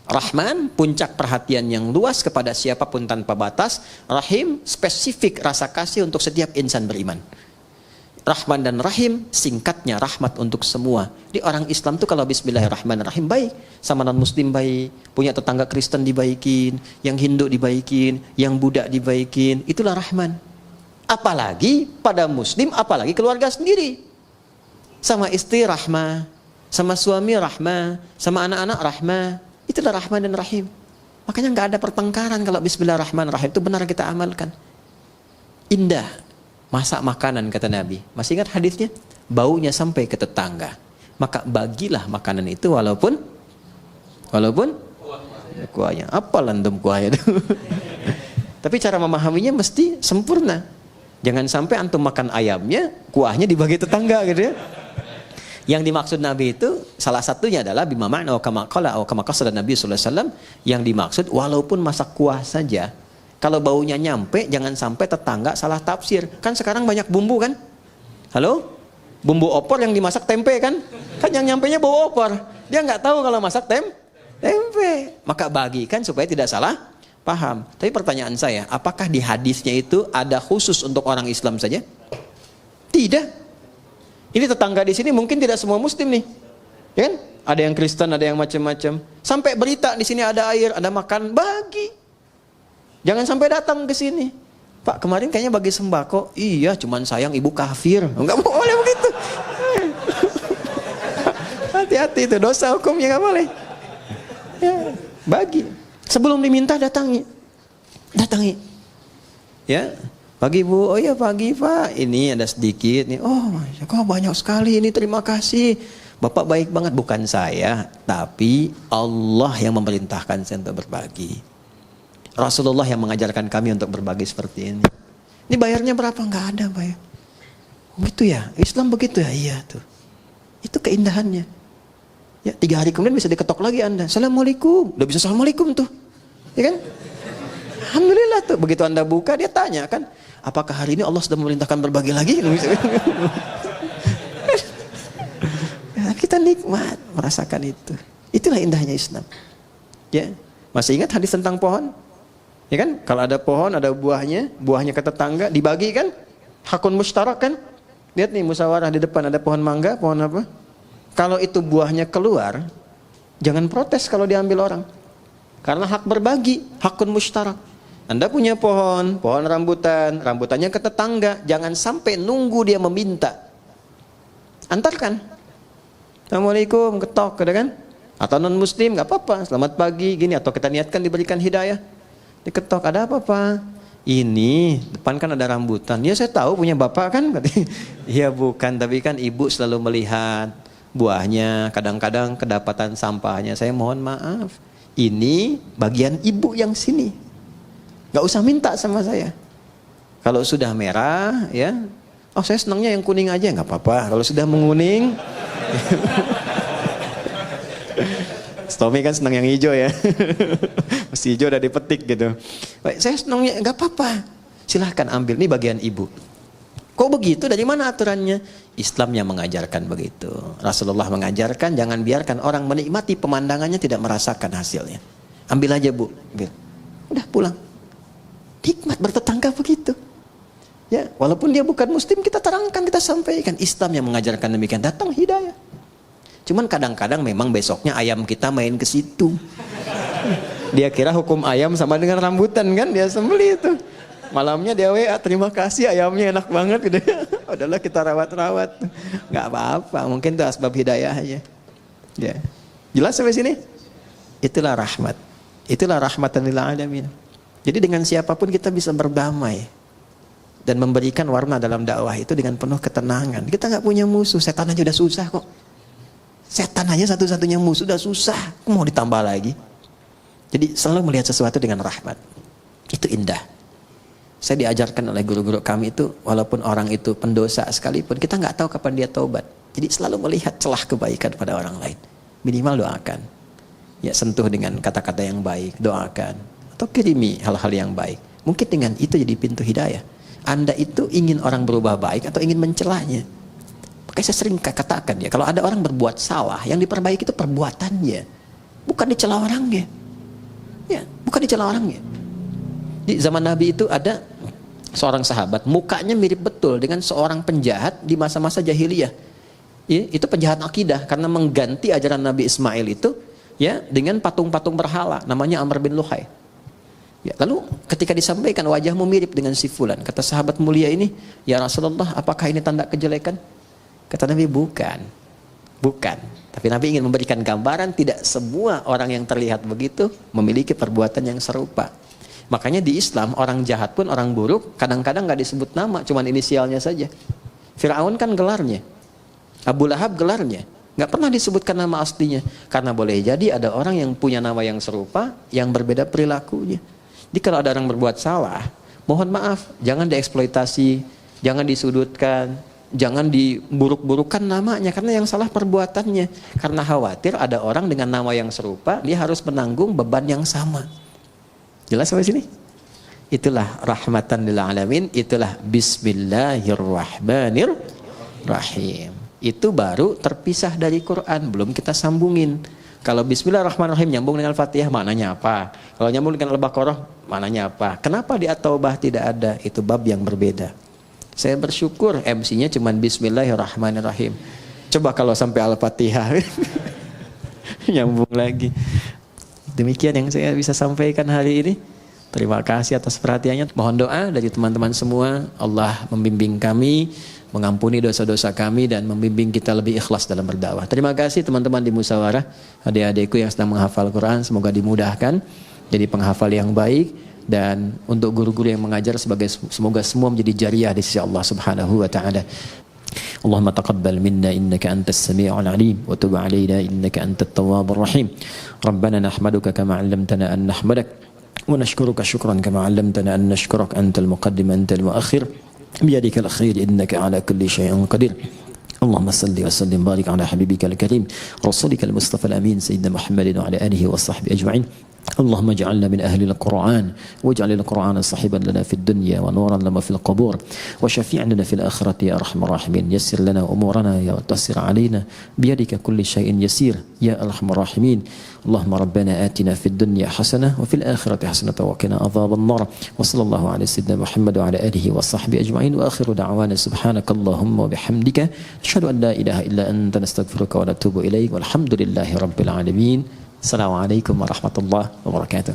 Rahman, puncak perhatian yang luas kepada siapapun tanpa batas. Rahim, spesifik rasa kasih untuk setiap insan beriman. Rahman dan Rahim, singkatnya rahmat untuk semua. Di orang Islam tuh kalau bismillahirrahmanirrahim baik. Sama non-muslim baik. Punya tetangga Kristen dibaikin. Yang Hindu dibaikin. Yang Buddha dibaikin. Itulah Rahman. Apalagi pada muslim, apalagi keluarga sendiri. Sama istri rahmah. Sama suami rahmah. Sama anak-anak rahmah. Itulah Rahman dan Rahim. Makanya nggak ada pertengkaran kalau bismillahirrahmanirrahim itu benar kita amalkan. Indah. Masak makanan kata Nabi. Masih ingat hadisnya? Baunya sampai ke tetangga. Maka bagilah makanan itu walaupun kuahnya. Apa landum kuahnya itu? Tapi cara memahaminya mesti sempurna. Jangan sampai antum makan ayamnya, kuahnya dibagi tetangga gitu ya. Yang dimaksud Nabi itu salah satunya adalah bima ma'na wa kama qala wa kama qasada Nabi sallallahu alaihi wasallam, yang dimaksud walaupun masak kuah saja, kalau baunya nyampe jangan sampai tetangga salah tafsir. Kan sekarang banyak bumbu kan? Halo? Bumbu opor yang dimasak tempe kan? Kan yang nyampenya bau opor. Dia nggak tahu kalau masak tempe. Maka bagikan supaya tidak salah paham. Tapi pertanyaan saya, apakah di hadisnya itu ada khusus untuk orang Islam saja? Tidak. Ini tetangga di sini mungkin tidak semua muslim nih. Ya kan? Ada yang Kristen, ada yang macam-macam. Sampai berita di sini ada air, ada makan, bagi. Jangan sampai datang ke sini. Pak, kemarin kayaknya bagi sembako. Iya, cuman sayang ibu kafir. Enggak boleh begitu. Hati-hati itu dosa hukumnya, enggak boleh. Ya, bagi. Sebelum diminta datangi. Ya. Pagi Bu, oh iya pagi Pak, ini ada sedikit nih. Oh, kok banyak sekali ini, terima kasih. Bapak baik banget, bukan saya, tapi Allah yang memerintahkan saya untuk berbagi. Rasulullah yang mengajarkan kami untuk berbagi seperti ini. Ini bayarnya berapa? Enggak ada bayar. Begitu ya, Islam begitu ya, iya tuh. Itu keindahannya. Ya, 3 hari kemudian bisa diketok lagi Anda. Assalamualaikum, udah bisa assalamualaikum tuh, ya kan? Alhamdulillah tuh, begitu Anda buka dia tanya kan, apakah hari ini Allah sudah memerintahkan berbagi lagi? Kita nikmat merasakan itu. Itulah indahnya Islam. Ya, masih ingat hadis tentang pohon? Ya kan? Kalau ada pohon, ada buahnya ke tetangga, dibagi kan? Hakun mustarak kan? Lihat nih musyawarah di depan ada pohon mangga, pohon apa? Kalau itu buahnya keluar, jangan protes kalau diambil orang. Karena hak berbagi, hakun mustarak. Anda punya pohon rambutan, rambutannya ke tetangga, jangan sampai nunggu dia meminta. Antarkan. Assalamualaikum, ketok, kan? Atau non muslim, nggak apa-apa, selamat pagi, gini, atau kita niatkan diberikan hidayah. Diketok, ada apa Pak? Ini, depan kan ada rambutan. Ya saya tahu punya bapak kan? Iya bukan, tapi kan ibu selalu melihat. buahnya, kadang-kadang kedapatan sampahnya. Saya mohon maaf, ini bagian ibu yang sini. Gak usah minta sama saya. Kalau sudah merah, ya, oh saya senangnya yang kuning aja, nggak apa-apa. Kalau sudah menguning, Tommy kan senang yang hijau ya. Mesti hijau udah dipetik gitu. Baik, saya senangnya nggak apa-apa. Silahkan ambil, ini bagian ibu. Kok begitu? Dari mana aturannya? Islam yang mengajarkan begitu. Rasulullah mengajarkan jangan biarkan orang menikmati pemandangannya tidak merasakan hasilnya. Ambil aja bu, ambil. Udah pulang. Nikmat bertetangga begitu. Ya, walaupun dia bukan muslim kita terangkan, kita sampaikan. Islam yang mengajarkan demikian, datang hidayah. Cuman kadang-kadang memang besoknya ayam kita main ke situ. Dia kira hukum ayam sama dengan rambutan kan, dia sembelih itu. Malamnya dia WA, terima kasih ayamnya enak banget gitu. Udahlah kita rawat-rawat. Nggak apa-apa, mungkin itu asbab hidayah aja. Ya. Jelas sampai sini? Itulah rahmat. Itulah rahmatan lil alamin. Jadi dengan siapapun kita bisa berdamai dan memberikan warna dalam dakwah itu dengan penuh ketenangan. Kita nggak punya musuh, setan aja udah susah kok. Setan aja satu-satunya musuh udah susah, mau ditambah lagi. Jadi selalu melihat sesuatu dengan rahmat. Itu indah. Saya diajarkan oleh guru-guru kami itu, walaupun orang itu pendosa sekalipun, kita nggak tahu kapan dia taubat. Jadi selalu melihat celah kebaikan pada orang lain. Minimal doakan. Ya, sentuh dengan kata-kata yang baik, doakan. Atau kirimi hal-hal yang baik. Mungkin dengan itu jadi pintu hidayah. Anda itu ingin orang berubah baik atau ingin mencelahnya? Makanya saya sering katakan ya, kalau ada orang berbuat salah, yang diperbaiki itu perbuatannya, bukan dicela orangnya. Ya, bukan dicela orangnya. Di zaman Nabi itu ada seorang sahabat, mukanya mirip betul dengan seorang penjahat di masa-masa jahiliyah. Ya, itu penjahat akidah karena mengganti ajaran Nabi Ismail itu ya dengan patung-patung berhala, namanya Amr bin Luhai. Ya, lalu ketika disampaikan wajahmu mirip dengan si fulan, kata sahabat mulia ini, ya Rasulullah, apakah ini tanda kejelekan? Kata Nabi, bukan. Bukan. Tapi Nabi ingin memberikan gambaran tidak semua orang yang terlihat begitu memiliki perbuatan yang serupa. Makanya di Islam orang jahat pun, orang buruk kadang-kadang nggak disebut nama, cuman inisialnya saja. Fir'aun kan gelarnya, Abu Lahab gelarnya, nggak pernah disebutkan nama aslinya. Karena boleh jadi ada orang yang punya nama yang serupa, yang berbeda perilakunya. Jadi kalau ada orang berbuat salah, mohon maaf, jangan dieksploitasi, jangan disudutkan, jangan diburuk-burukan namanya, karena yang salah perbuatannya. Karena khawatir ada orang dengan nama yang serupa, dia harus menanggung beban yang sama. Jelas sampai sini? Itulah rahmatan lil alamin, itulah bismillahirrahmanirrahim. Itu baru terpisah dari Quran, belum kita sambungin. Kalau bismillahirrahmanirrahim nyambung dengan Fatihah, maknanya apa? Kalau nyambung dengan Al-Baqarah, maknanya apa? Kenapa di At-Taubah tidak ada? Itu bab yang berbeda. Saya bersyukur MC-nya cuma bismillahirrahmanirrahim. Coba kalau sampai Al-Fatihah nyambung lagi. Demikian yang saya bisa sampaikan hari ini. Terima kasih atas perhatiannya. Mohon doa dari teman-teman semua. Allah membimbing kami, mengampuni dosa-dosa kami, dan membimbing kita lebih ikhlas dalam berdakwah. Terima kasih teman-teman di musyawarah, adik-adikku yang sedang menghafal Quran, semoga dimudahkan jadi penghafal yang baik, dan untuk guru-guru yang mengajar semoga semua menjadi jariah di sisi Allah Subhanahu wa taala. Allahumma taqabbal minna innaka antas sami'ul alim wa tub 'alaina innaka antat tawwabur rahim. Rabbana nahmaduka kama 'allamtana an nahmadak wa nashkuruka syukran kama 'allamtana an nashkurak antal muqaddim antal muakhir. بيدك الخير إنك على كل شيء قدير. اللهم صل وسلم وبارك على حبيبك الكريم رسولك المصطفى الأمين سيدنا محمد وعلى آله وصحبه أجمعين. اللهم اجعلنا من أهل القرآن واجعل القرآن صاحبا لنا في الدنيا ونورا لنا في القبور وشفيعا لنا في الآخرة يا أرحم الراحمين. يسر لنا أمورنا يا وتسر علينا بيدك كل شيء يسير يا أرحم الراحمين. اللهم ربنا آتنا في الدنيا حسنة وفي الآخرة حسنة وقنا عذاب النار. وصلى الله على سيدنا محمد وعلى آله وصحبه أجمعين. وآخر دعوانا سبحانك اللهم وبحمدك أشهد أن لا إله إلا أنت نستغفرك ونتوب إليك والحمد لله رب العالمين. Assalamualaikum warahmatullahi wabarakatuh.